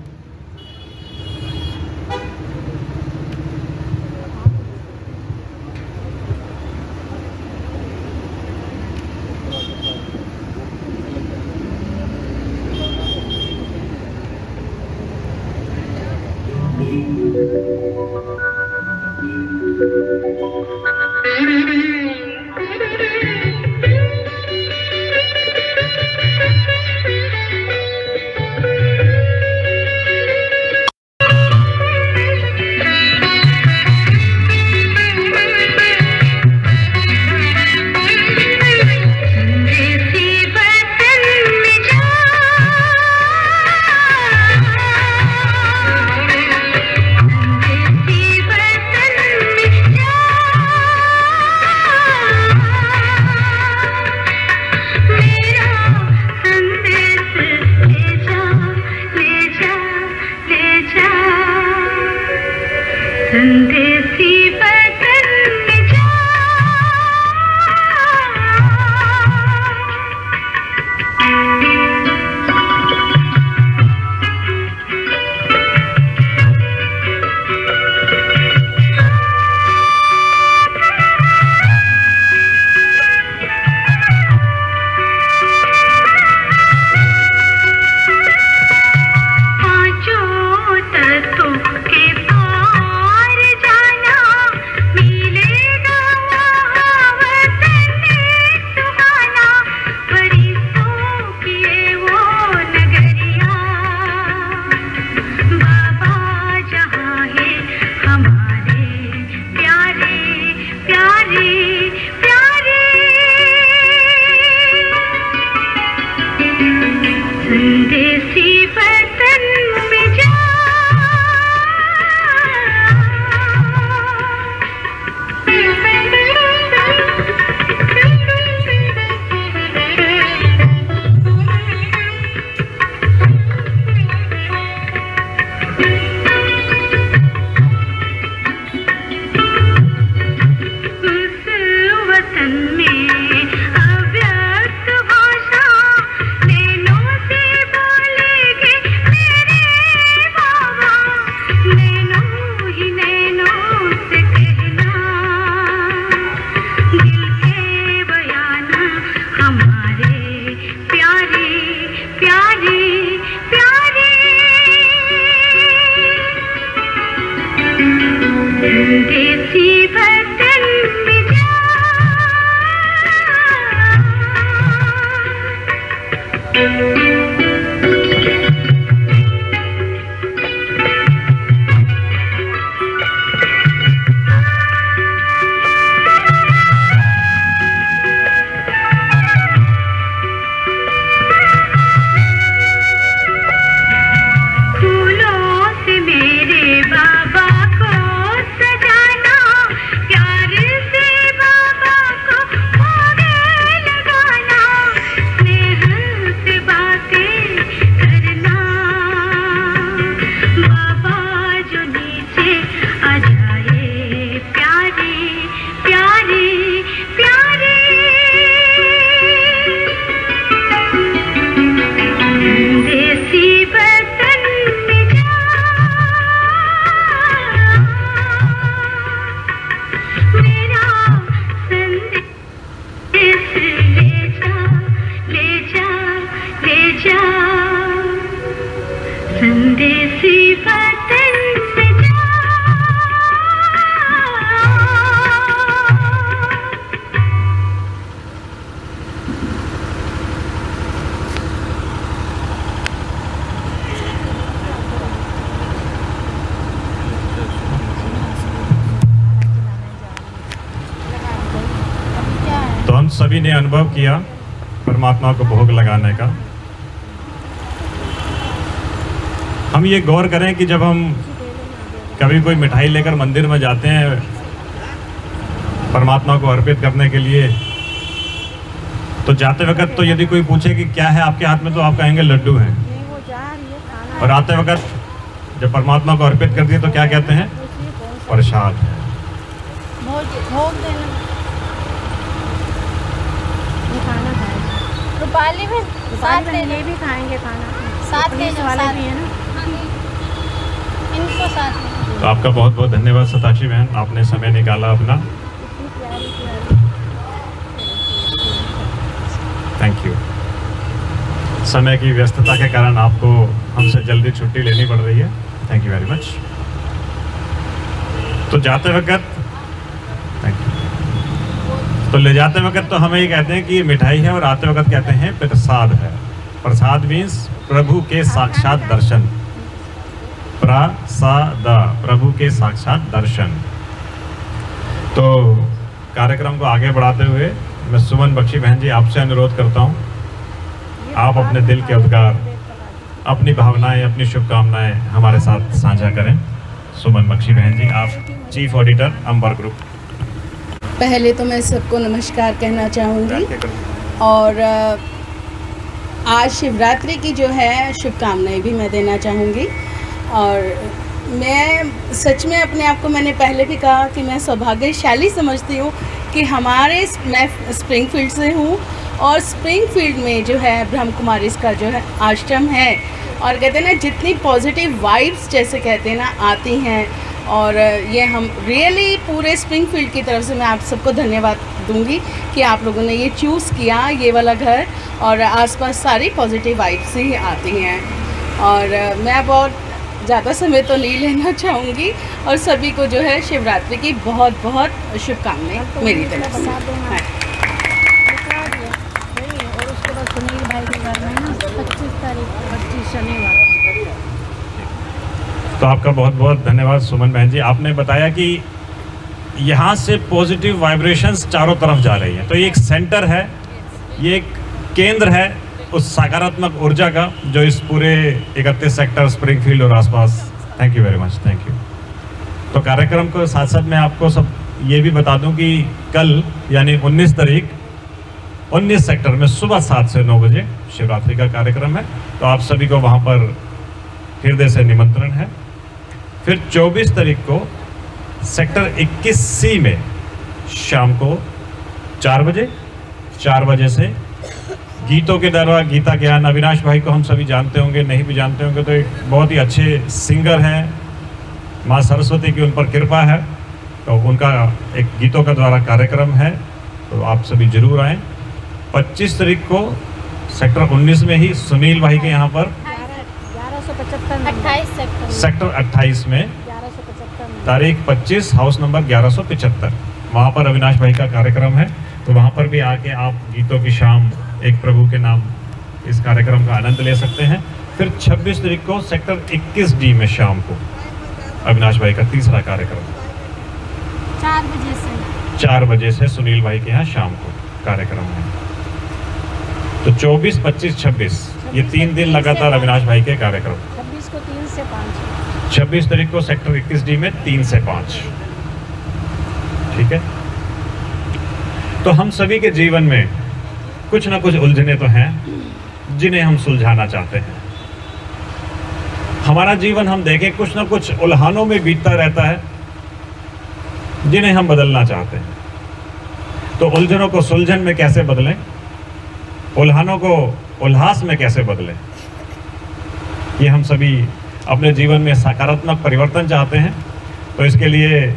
हम सभी ने अनुभव किया परमात्मा को भोग लगाने का। हम ये गौर करें कि जब हम कभी कोई मिठाई लेकर मंदिर में जाते हैं परमात्मा को अर्पित करने के लिए, तो जाते वक्त तो यदि कोई पूछे कि क्या है आपके हाथ में, तो आप कहेंगे लड्डू हैं। और आते वक्त जब परमात्मा को अर्पित करती है तो क्या कहते हैं? प्रसाद है। भोग देना, खाना खाएंगे, रूपाली में साथ ले, ये भी खाएंगे खाना, साथ ले वाले भी है ना, इनको साथ में। तो आपका बहुत बहुत धन्यवाद सताक्षी बहन, आपने समय निकाला अपना। Thank you. समय की व्यस्तता के कारण आपको हमसे जल्दी छुट्टी लेनी पड़ रही है। Thank you very much. तो जाते वक्त थैंक यू। तो ले जाते वक्त तो हमें ये कहते हैं कि ये मिठाई है, और आते वक्त कहते हैं प्रसाद है। प्रसाद मीन्स प्रभु के साक्षात दर्शन। प्रसाद, प्रभु के साक्षात दर्शन। तो कार्यक्रम को आगे बढ़ाते हुए मैं सुमन बख्शी बहन जी आपसे अनुरोध करता हूँ, आप अपने दिल के उद्गार, अपनी भावनाएं, अपनी शुभकामनाएं हमारे साथ साझा करें। सुमन बख्शी बहन जी, आप चीफ ऑडिटर अंबर ग्रुप। पहले तो मैं सबको नमस्कार कहना चाहूँगी, और आज शिवरात्रि की जो है शुभकामनाएं भी मैं देना चाहूँगी। और मैं सच में अपने आप को, मैंने पहले भी कहा कि मैं सौभाग्यशाली समझती हूँ कि मैं स्प्रिंगफील्ड से हूँ, और स्प्रिंगफील्ड में जो है ब्रह्म कुमारीज का जो है आश्रम है, और कहते हैं ना जितनी पॉजिटिव वाइब्स जैसे कहते हैं ना आती हैं, और ये हम रियली पूरे स्प्रिंगफील्ड की तरफ से मैं आप सबको धन्यवाद दूंगी कि आप लोगों ने ये चूज़ किया ये वाला घर, और आसपास सारी पॉजिटिव वाइब्स ही आती हैं। और मैं बहुत ज़्यादा समय तो नहीं लेना चाहूँगी, और सभी को जो है शिवरात्रि की बहुत बहुत शुभकामनाएं मेरी तरफ से। और उसके बाद सुनील भाई के घर में ना 25 तारीख 25 शनिवार। तो आपका बहुत बहुत धन्यवाद सुमन बहन जी। आपने बताया कि यहाँ से पॉजिटिव वाइब्रेशंस चारों तरफ जा रही हैं। तो ये एक सेंटर है, ये एक केंद्र है उस सकारात्मक ऊर्जा का जो इस पूरे 31 सेक्टर स्प्रिंगफील्ड और आसपास। Thank you very much, thank you. तो कार्यक्रम को साथ साथ मैं आपको सब ये भी बता दूं कि कल यानी 19 तारीख 19 सेक्टर में सुबह 7 से 9 बजे शिवरात्रि का कार्यक्रम है। तो आप सभी को वहाँ पर हृदय से निमंत्रण है। फिर 24 तारीख को सेक्टर 21C में शाम को 4 बजे से गीतों के दरबार गीता ज्ञान। अविनाश भाई को हम सभी जानते होंगे, नहीं भी जानते होंगे तो एक बहुत ही अच्छे सिंगर हैं, माँ सरस्वती की उन पर कृपा है, तो उनका एक गीतों का द्वारा कार्यक्रम है, तो आप सभी जरूर आएँ। 25 तारीख को सेक्टर 19 में ही सुनील भाई के यहाँ पर 1175 सेक्टर 28 में 1175 तारीख 25 हाउस नंबर 1175 वहाँ पर अविनाश भाई का कार्यक्रम है। तो वहाँ पर भी आके आप गीतों की शाम एक प्रभु के नाम इस कार्यक्रम का आनंद ले सकते हैं। फिर 26 तारीख को सेक्टर 21D में शाम को अविनाश भाई का तीसरा कार्यक्रम 4 बजे से सुनील भाई के यहाँ शाम को कार्यक्रम है। तो 24, 25, 26 ये 3 दिन लगातार अविनाश भाई के कार्यक्रम। 26 को 3 से 5, 26 तारीख को सेक्टर 21D में 3 से 5। ठीक है। तो हम सभी के जीवन में कुछ ना कुछ उलझने तो हैं जिन्हें हम सुलझाना चाहते हैं। हमारा जीवन हम देखें कुछ ना कुछ उल्हानों में बीतता रहता है जिन्हें हम बदलना चाहते हैं। तो उलझनों को सुलझन में कैसे बदलें, उल्हानों को उल्लास में कैसे बदलें, ये हम सभी अपने जीवन में सकारात्मक परिवर्तन चाहते हैं। तो इसके लिए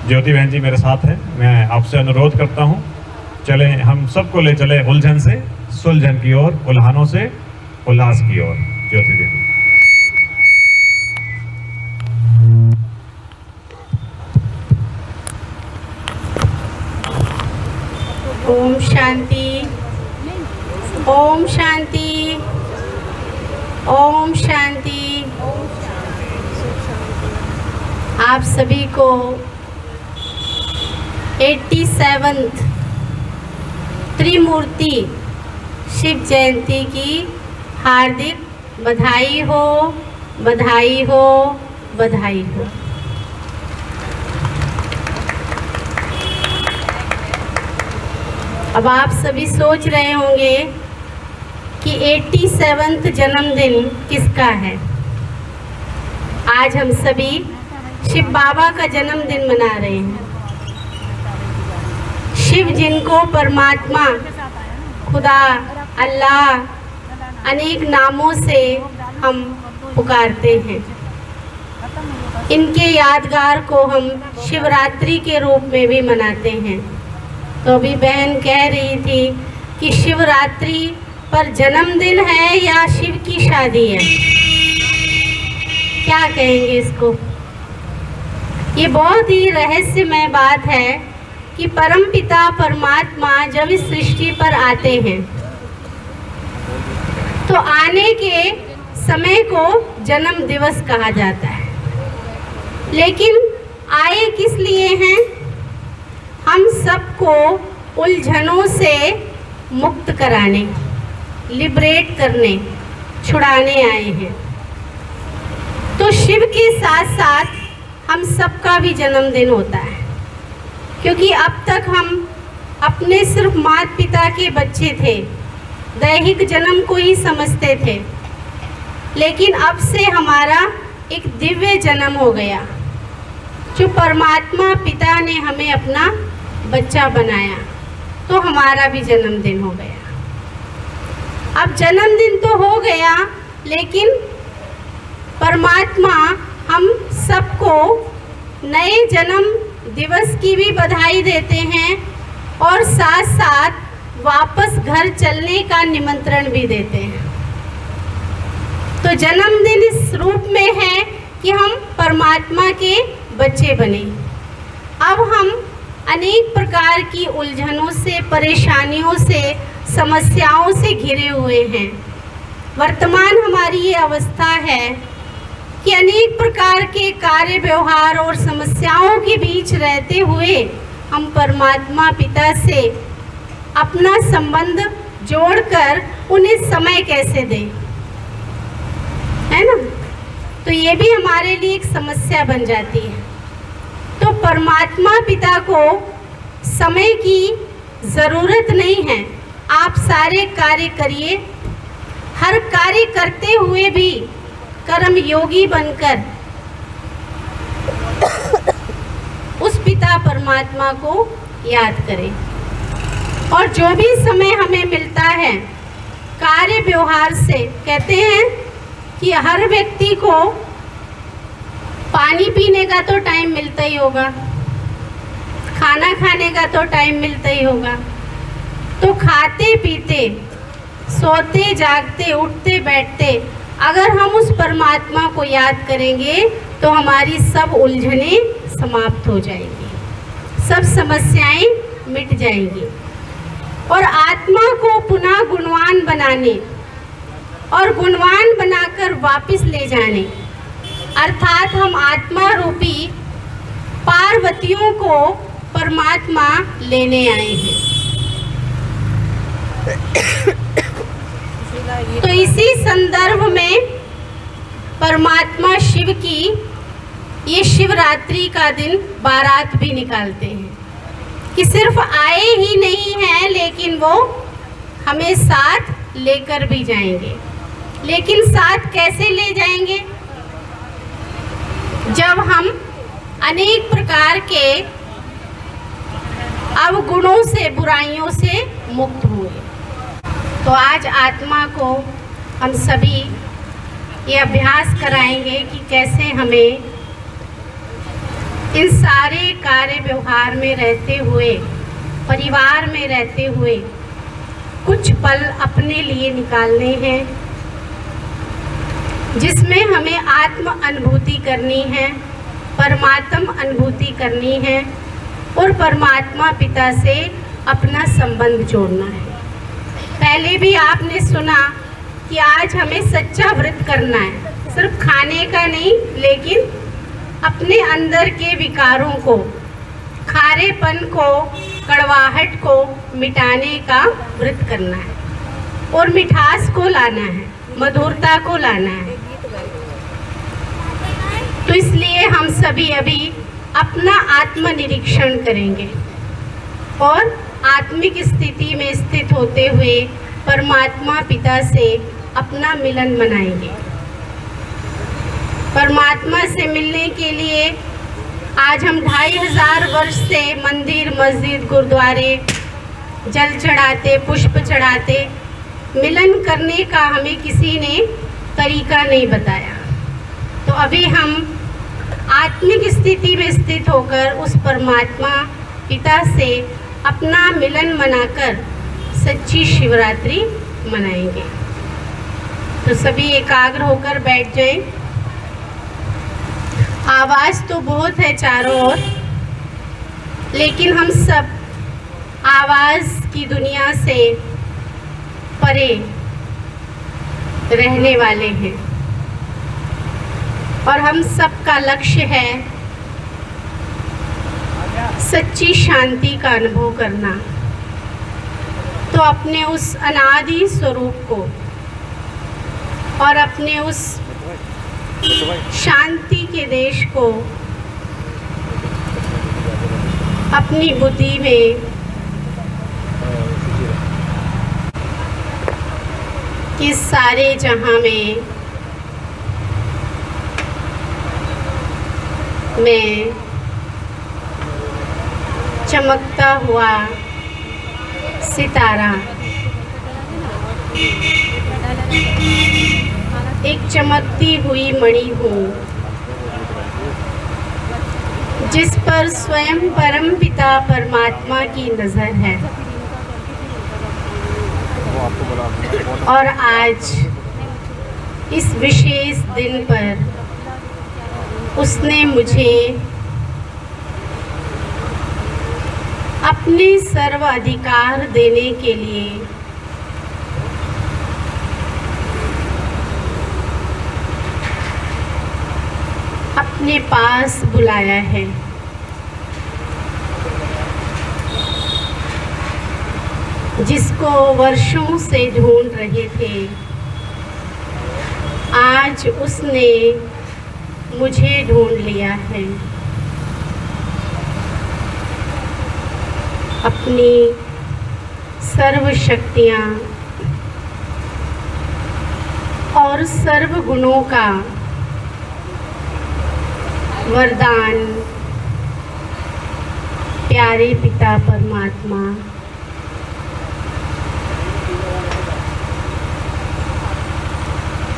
ज्योति बहन जी मेरे साथ है, मैं आपसे अनुरोध करता हूं, चले हम सबको ले चले उलझन से सुलझन की ओर, उल्हानों से उल्लास की ओर। ज्योति दीदी। ओम शांति, ओम शांति, ओम शांति। आप सभी को 87th त्रिमूर्ति शिव जयंती की हार्दिक बधाई हो, बधाई हो, बधाई हो। अब आप सभी सोच रहे होंगे कि 87वां जन्मदिन किसका है। आज हम सभी शिव बाबा का जन्मदिन मना रहे हैं। शिव जिनको परमात्मा, खुदा, अल्लाह अनेक नामों से हम पुकारते हैं, इनके यादगार को हम शिवरात्रि के रूप में भी मनाते हैं। तो अभी बहन कह रही थी कि शिवरात्रि पर जन्मदिन है या शिव की शादी है, क्या कहेंगे इसको। ये बहुत ही रहस्यमय बात है कि परमपिता परमात्मा जब इस सृष्टि पर आते हैं तो आने के समय को जन्म दिवस कहा जाता है। लेकिन आए किस लिए हैं? हम सबको उलझनों से मुक्त कराने, लिबरेट करने, छुड़ाने आए हैं। तो शिव के साथ साथ हम सबका भी जन्मदिन होता है, क्योंकि अब तक हम अपने सिर्फ माता पिता के बच्चे थे, दैहिक जन्म को ही समझते थे। लेकिन अब से हमारा एक दिव्य जन्म हो गया, जो परमात्मा पिता ने हमें अपना बच्चा बनाया, तो हमारा भी जन्मदिन हो गया। अब जन्मदिन तो हो गया, लेकिन परमात्मा हम सबको नए जन्म दिवस की भी बधाई देते हैं और साथ साथ वापस घर चलने का निमंत्रण भी देते हैं। तो जन्मदिन इस रूप में है कि हम परमात्मा के बच्चे बने। अब हम अनेक प्रकार की उलझनों से, परेशानियों से, समस्याओं से घिरे हुए हैं। वर्तमान हमारी ये अवस्था है कि अनेक प्रकार के कार्य व्यवहार और समस्याओं के बीच रहते हुए हम परमात्मा पिता से अपना संबंध जोड़कर उन्हें समय कैसे दें, है ना। तो ये भी हमारे लिए एक समस्या बन जाती है। तो परमात्मा पिता को समय की ज़रूरत नहीं है। आप सारे कार्य करिए, हर कार्य करते हुए भी कर्म योगी बनकर उस पिता परमात्मा को याद करें। और जो भी समय हमें मिलता है कार्य व्यवहार से, कहते हैं कि हर व्यक्ति को पानी पीने का तो टाइम मिलता ही होगा, खाना खाने का तो टाइम मिलता ही होगा। तो खाते पीते, सोते जागते, उठते बैठते अगर हम उस परमात्मा को याद करेंगे तो हमारी सब उलझनें समाप्त हो जाएंगी, सब समस्याएं मिट जाएंगी। और आत्मा को पुनः गुणवान बनाने और गुणवान बनाकर वापस ले जाने, अर्थात हम आत्मा रूपी पार्वतियों को परमात्मा लेने आए हैं। तो इसी संदर्भ में परमात्मा शिव की ये शिवरात्रि का दिन बारात भी निकालते हैं कि सिर्फ आए ही नहीं हैं, लेकिन वो हमें साथ लेकर भी जाएंगे। लेकिन साथ कैसे ले जाएंगे? जब हम अनेक प्रकार के अवगुणों से, बुराइयों से मुक्त होंगे। तो आज आत्मा को हम सभी ये अभ्यास कराएंगे कि कैसे हमें इन सारे कार्य व्यवहार में रहते हुए, परिवार में रहते हुए कुछ पल अपने लिए निकालने हैं, जिसमें हमें आत्म अनुभूति करनी है, परमात्म अनुभूति करनी है और परमात्मा पिता से अपना संबंध जोड़ना है। पहले भी आपने सुना कि आज हमें सच्चा व्रत करना है, सिर्फ खाने का नहीं, लेकिन अपने अंदर के विकारों को, खारेपन को कड़वाहट को मिटाने का व्रत करना है और मिठास को लाना है, मधुरता को लाना है। तो इसलिए हम सभी अभी अपना आत्मनिरीक्षण करेंगे और आत्मिक स्थिति में स्थित होते हुए परमात्मा पिता से अपना मिलन मनाएंगे। परमात्मा से मिलने के लिए आज हम 2500 वर्ष से मंदिर, मस्जिद, गुरुद्वारे जल चढ़ाते, पुष्प चढ़ाते, मिलन करने का हमें किसी ने तरीका नहीं बताया। तो अभी हम आत्मिक स्थिति में स्थित होकर उस परमात्मा पिता से अपना मिलन मनाकर सच्ची शिवरात्रि मनाएंगे। तो सभी एकाग्र होकर बैठ जाएं। आवाज़ तो बहुत है चारों ओर, लेकिन हम सब आवाज़ की दुनिया से परे रहने वाले हैं और हम सबका लक्ष्य है सच्ची शांति का अनुभव करना। तो अपने उस अनादि स्वरूप को और अपने उस शांति के देश को अपनी बुद्धि में कि सारे जहां में मैं चमकता हुआ सितारा, एक चमकती हुई मणि हूँ जिस पर स्वयं परम पिता परमात्मा की नज़र है। और आज इस विशेष दिन पर उसने मुझे अपने सर्व अधिकार देने के लिए अपने पास बुलाया है। जिसको वर्षों से ढूंढ रहे थे, आज उसने मुझे ढूंढ लिया है। अपनी सर्व शक्तियाँ और सर्व गुणों का वरदान प्यारे पिता परमात्मा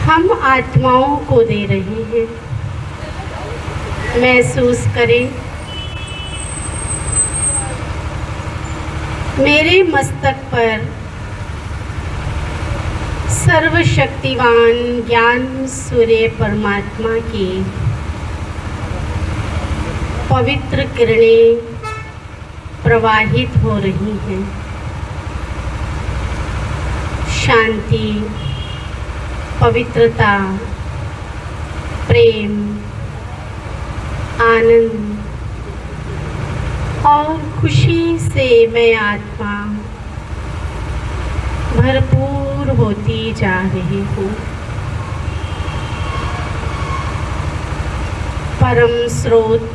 हम आत्माओं को दे रहे हैं। महसूस करें, मेरे मस्तक पर सर्वशक्तिवान ज्ञान सूर्य परमात्मा की पवित्र किरणें प्रवाहित हो रही हैं। शांति, पवित्रता, प्रेम, आनंद और खुशी से मैं आत्मा भरपूर होती जा रही हूँ। परम स्रोत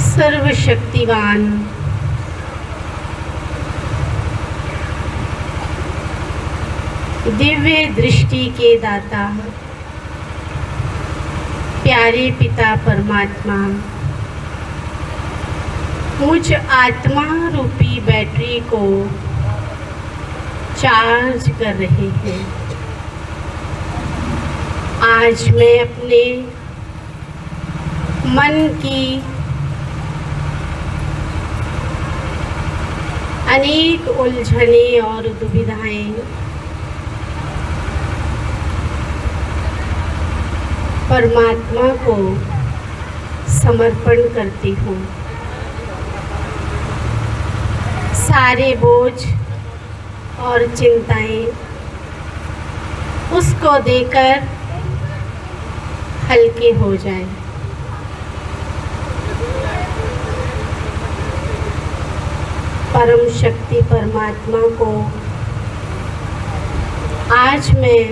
सर्वशक्तिवान दिव्य दृष्टि के दाता प्यारे पिता परमात्मा मुझ आत्मा रूपी बैटरी को चार्ज कर रहे हैं। आज मैं अपने मन की अनेक उलझनें और दुविधाएं परमात्मा को समर्पण करती हूँ। सारे बोझ और चिंताएं उसको देकर हल्के हो जाएं। परम शक्ति परमात्मा को आज मैं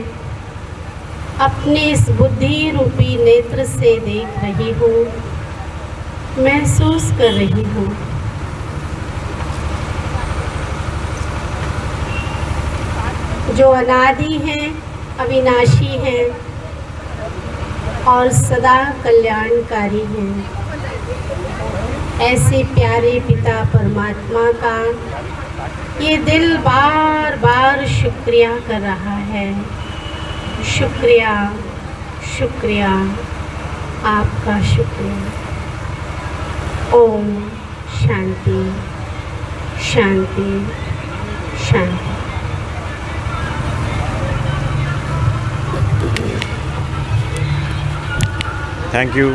अपने इस बुद्धि रूपी नेत्र से देख रही हूँ, महसूस कर रही हूँ। जो अनादि हैं, अविनाशी हैं और सदा कल्याणकारी हैं, ऐसे प्यारे पिता परमात्मा का ये दिल बार बार शुक्रिया कर रहा है। शुक्रिया, शुक्रिया, आपका शुक्रिया। ओम शांति, शांति, शांति। Thank you.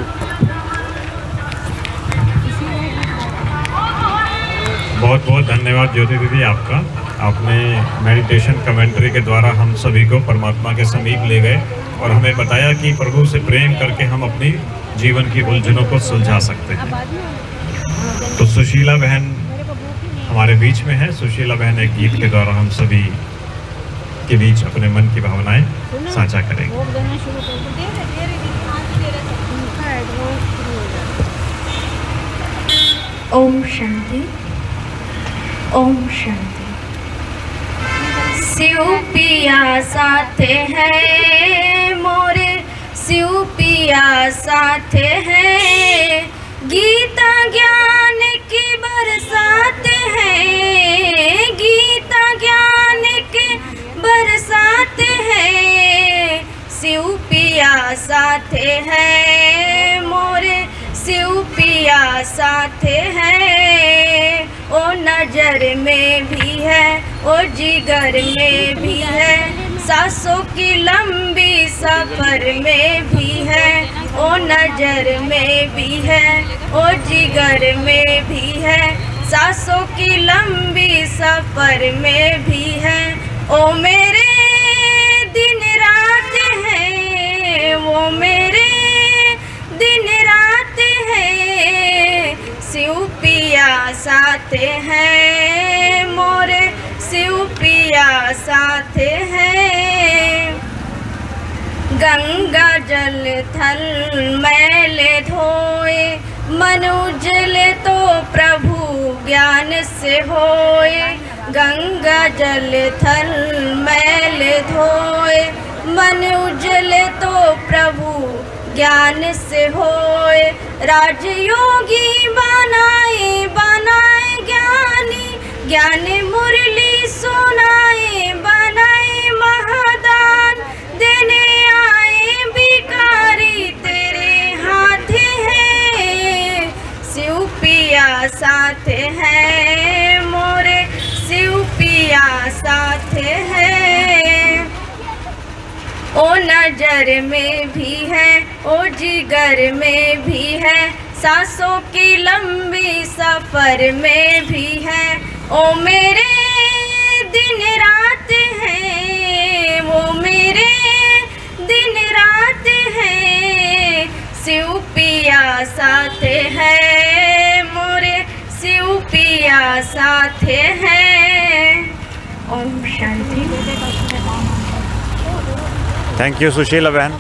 बहुत बहुत धन्यवाद ज्योति दीदी आपका। आपने मेडिटेशन कमेंट्री के द्वारा हम सभी को परमात्मा के समीप ले गए और हमें बताया कि प्रभु से प्रेम करके हम अपनी जीवन की उलझनों को सुलझा सकते हैं। तो सुशीला बहन हमारे बीच में है। सुशीला बहन एक गीत के द्वारा हम सभी के बीच अपने मन की भावनाएं साझा करेंगे। ओम शांति, ओम शांति। शिव पिया साथ है मोरे, शिव पिया साथ है, गीता ज्ञान की बरसात है, गीता ज्ञान की बरसात है, शिव पिया साथ है मोरे, शिव पिया साथ है। ओ नजर में भी है, ओ जिगर में भी है, सांसों की लंबी सफर में भी है, ओ नजर में भी है, ओ जिगर में भी है, सांसों की लंबी सफर में भी है। ओ मेरे दिन रात है, वो मेरे दिन रात है, शिव पिया साथ है मोरे, शिव पिया साथ है। गंगा जल थल मैल धोए, मन उजल तो प्रभु ज्ञान से होए, गंगा जल थल मैल धोए, मन उजल तो प्रभु ज्ञान से होए। राजयोगी बनाए बनाए ज्ञानी, ज्ञान मुरली सुनाए बनाए महादान, देने आए भिखारी तेरे हाथ है, शिव पिया साथ है मोरे, शिव पिया साथ है। ओ नजर में भी है, ओ जिगर में भी है, सांसों की लंबी सफर में भी है। ओ मेरे दिन रात है, वो मेरे दिन रात है, शिव पिया साथ है मोरे, शिव पिया साथ है। ओम शांति। थैंक यू सुशीला बहन।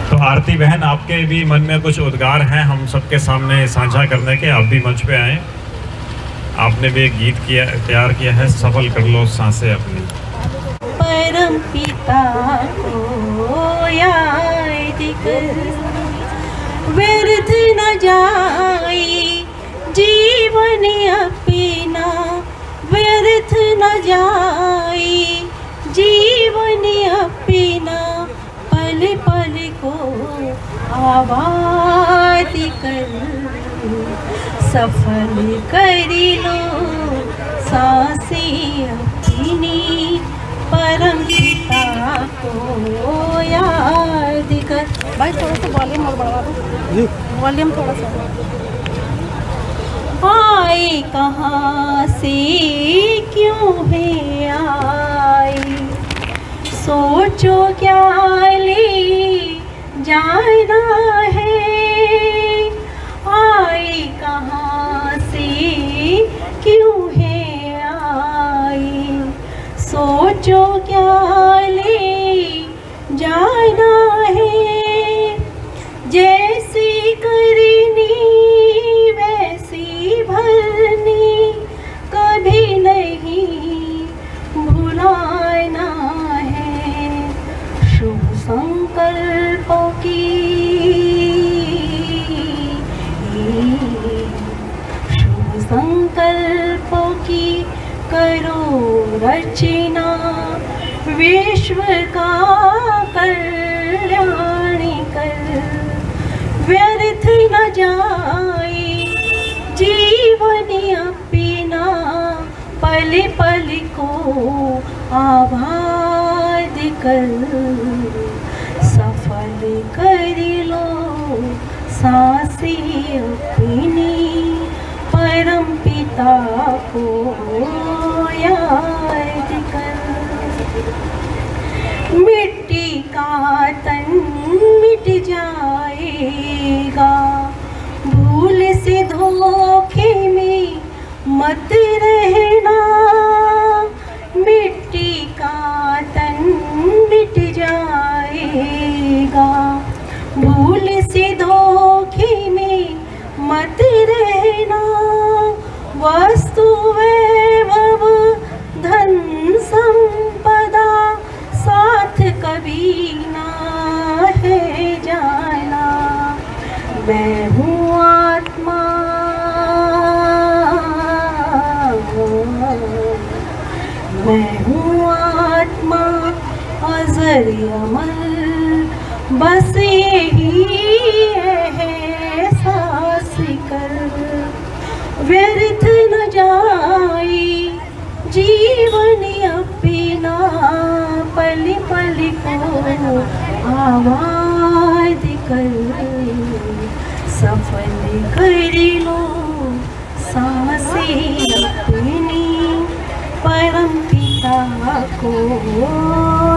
तो आरती बहन, आपके भी मन में कुछ उद्गार हैं हम सबके सामने साझा करने के, आप भी मंच पे आए। आपने भी एक गीत तैयार किया है, सफल कर लो सांसें अपनी। परम पिता को याद कर, व्यर्थ न जाए जीवन अपना, व्यर्थ न जाए जीवन अपना, पल पल को आबाद कर, सफल कर लो सांसें अपनी, परम पिता को याद कर। भाई थोड़ा सा वॉल्यूम और बढ़ा दो, वॉल्यूम थोड़ा सा। आए कहाँ से क्यों है आए, सोचो क्या ले जाना है। आए कहाँ रचना विश्व का कल्याण कर। व्यर्थ न जाए जीवन अपना, पल पल को आबाद कर। सफल कर लो सांसें अपनी, परम पिता को याद कर। मिट्टी का तन मिट जाएगा, भूल से धोखे में मत रहना। मिट्टी का तन मिट जाएगा, भूल से धोखे में मत रहना। वस्तु वैभव धन संपदा साथ कभी ना है जाना। मैं हूँ आत्मा, मैं हूँ आत्मा अजर अमर, बस यही एहसास कर। व्यर्थ न जाए जीवन अपना, पल पल को आबाद कर। सफल कर लो सांसें अपनी, परम पिता को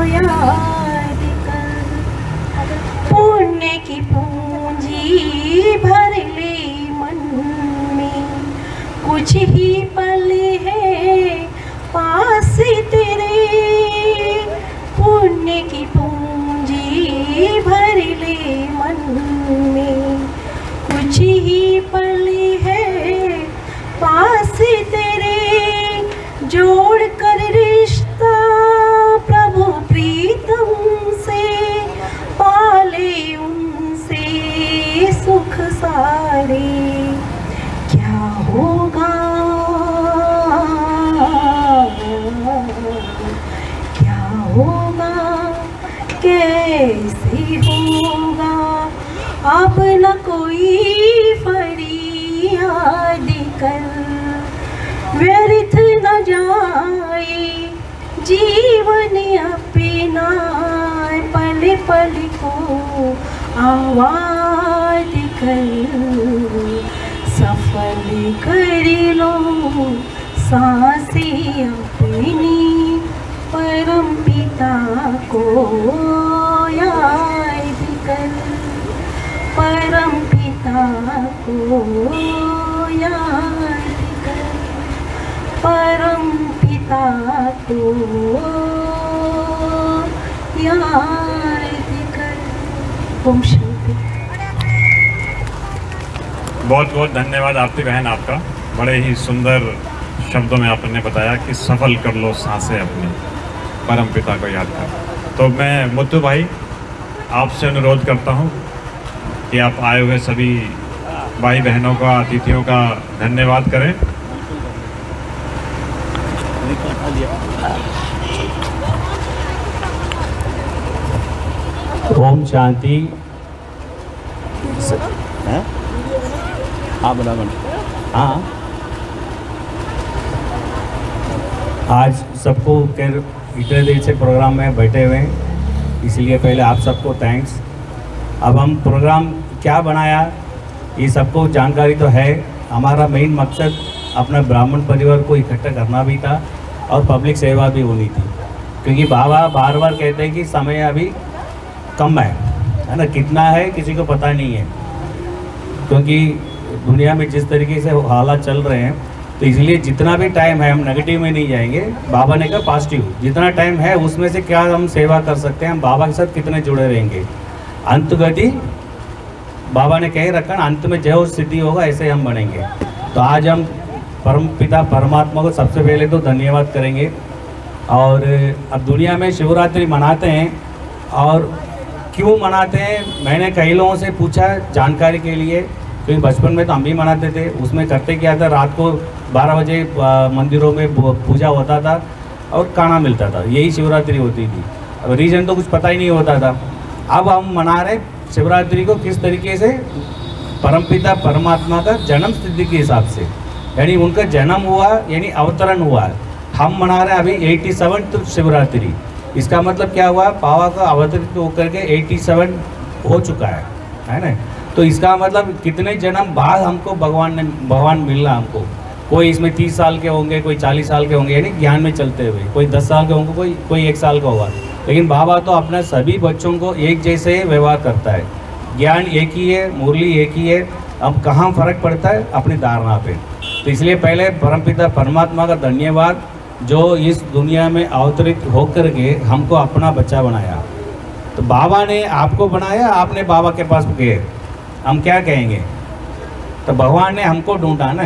याद कर। पुण्य की पूंजी भर ले मन में, कुछ ही पल है पास तेरे। पुण्य की पूंजी भर ले मन में, कुछ ही पल है पास तेरे। जोड़ कर रिश्ता प्रभु प्रीतम से, पाले उनसे सुख सारे। क्या होगा, क्या होगा, कैसे होगा, अब न कोई फरियाद कर। व्यर्थ न जाए जीवन अपना, पल पल को आबाद कर। सफल कर लो सांसें अपनी, परम पिता को याद कर। परम पिता को याद कर, परम पिता को याद कर। ओम शांति। बहुत बहुत धन्यवाद आरती बहन आपका। बड़े ही सुंदर शब्दों में आपने बताया कि सफल कर लो सांसें अपनी, परम पिता को याद कर। तो मैं मुत्तू भाई आपसे अनुरोध करता हूँ कि आप आए हुए सभी भाई बहनों का, अतिथियों का धन्यवाद करें। ओम शांति। हाँ बोला हाँ। आज सबको इतने देर से प्रोग्राम में बैठे हुए हैं, इसलिए पहले आप सबको थैंक्स। अब हम प्रोग्राम क्या बनाया ये सबको जानकारी तो है। हमारा मेन मकसद अपना ब्राह्मण परिवार को इकट्ठा करना भी था और पब्लिक सेवा भी होनी थी, क्योंकि बाबा बार बार कहते हैं कि समय अभी कम है ना, कितना है किसी को पता नहीं है, क्योंकि दुनिया में जिस तरीके से हालात चल रहे हैं। तो इसलिए जितना भी टाइम है हम नेगेटिव में नहीं जाएंगे। बाबा ने कहा पॉजिटिव, जितना टाइम है उसमें से क्या हम सेवा कर सकते हैं, हम बाबा के साथ कितने जुड़े रहेंगे। अंतगति बाबा ने कह रखा, अंत में जय और सिद्धि होगा, ऐसे हम बनेंगे। तो आज हम परम पिता परमात्मा को सबसे पहले तो धन्यवाद करेंगे। और अब दुनिया में शिवरात्रि मनाते हैं, और क्यों मनाते हैं मैंने कई लोगों से पूछा जानकारी के लिए, क्योंकि बचपन में तो हम भी मनाते थे। उसमें करते क्या था, रात को 12 बजे मंदिरों में पूजा होता था, और खाना मिलता था, यही शिवरात्रि होती थी। अब रीजन तो कुछ पता ही नहीं होता था। अब हम मना रहे शिवरात्रि को किस तरीके से, परमपिता परमात्मा का जन्म तिथि के हिसाब से, यानी उनका जन्म हुआ यानी अवतरण हुआ। हम मना रहे हैं अभी 87 शिवरात्रि। इसका मतलब क्या हुआ, बाबा का अवतरित होकर के 87 हो चुका है ना। तो इसका मतलब कितने जन्म बाद हमको भगवान मिल रहा हमको। कोई इसमें 30 साल के होंगे, कोई 40 साल के होंगे, यानी ज्ञान में चलते हुए, कोई 10 साल के होंगे, कोई 1 साल का होगा। लेकिन बाबा तो अपना सभी बच्चों को एक जैसे व्यवहार करता है। ज्ञान एक ही है, मुरली एक ही है। अब कहाँ फ़र्क पड़ता है, अपनी धारणा पे। तो इसलिए पहले परमपिता परमात्मा का धन्यवाद जो इस दुनिया में अवतरित होकर के हमको अपना बच्चा बनाया। तो बाबा ने आपको बनाया, आपने बाबा के पास गए, हम क्या कहेंगे। तो भगवान ने हमको ढूंढा ना,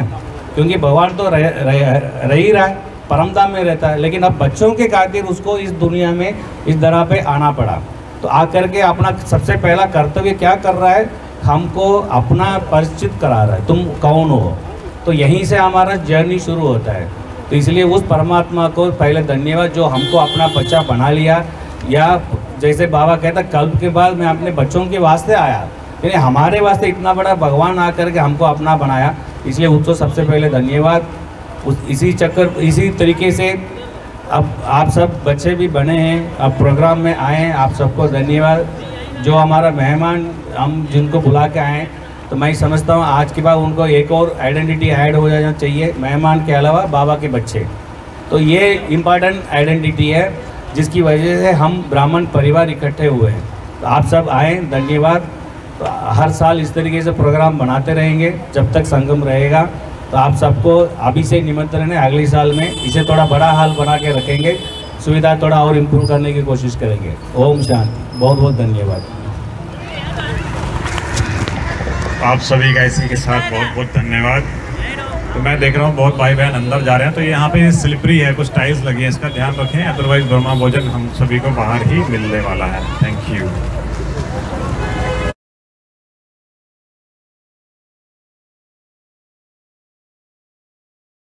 क्योंकि भगवान तो रह ही रहा है, परमधाम में रहता है। लेकिन अब बच्चों के खातिर उसको इस दुनिया में इस तरह पे आना पड़ा। तो आकर के अपना सबसे पहला कर्तव्य क्या कर रहा है, हमको अपना परिचित करा रहा है, तुम कौन हो। तो यहीं से हमारा जर्नी शुरू होता है। तो इसलिए उस परमात्मा को पहले धन्यवाद जो हमको अपना बच्चा बना लिया। या जैसे बाबा कहता कल्प के बाद मैं अपने बच्चों के वास्ते आया, यानी हमारे वास्ते इतना बड़ा भगवान आकर के हमको अपना बनाया। इसलिए उसको सबसे पहले धन्यवाद। इसी तरीके से अब आप सब बच्चे भी बने हैं, अब प्रोग्राम में आए हैं, आप सबको धन्यवाद। जो हमारा मेहमान हम जिनको बुला के आए, तो मैं समझता हूँ आज के बाद उनको एक और आइडेंटिटी ऐड हो जाना चाहिए, मेहमान के अलावा बाबा के बच्चे। तो ये इम्पॉर्टेंट आइडेंटिटी है जिसकी वजह से हम ब्राह्मण परिवार इकट्ठे हुए हैं। तो आप सब आए, धन्यवाद। तो हर साल इस तरीके से प्रोग्राम बनाते रहेंगे जब तक संगम रहेगा। तो आप सबको अभी से निमंत्रण है, अगले साल में इसे थोड़ा बड़ा हाल बना के रखेंगे, सुविधा थोड़ा और इम्प्रूव करने की कोशिश करेंगे। ओम शांति। बहुत बहुत धन्यवाद। आप सभी का इसी के साथ बहुत बहुत धन्यवाद। तो मैं देख रहा हूँ बहुत भाई बहन अंदर जा रहे हैं, तो यहाँ पे स्लिपरी है, कुछ टाइल्स लगी है, इसका ध्यान रखें, अदरवाइज ब्रह्मा भोजन हम सभी को बाहर ही मिलने वाला है। Thank you.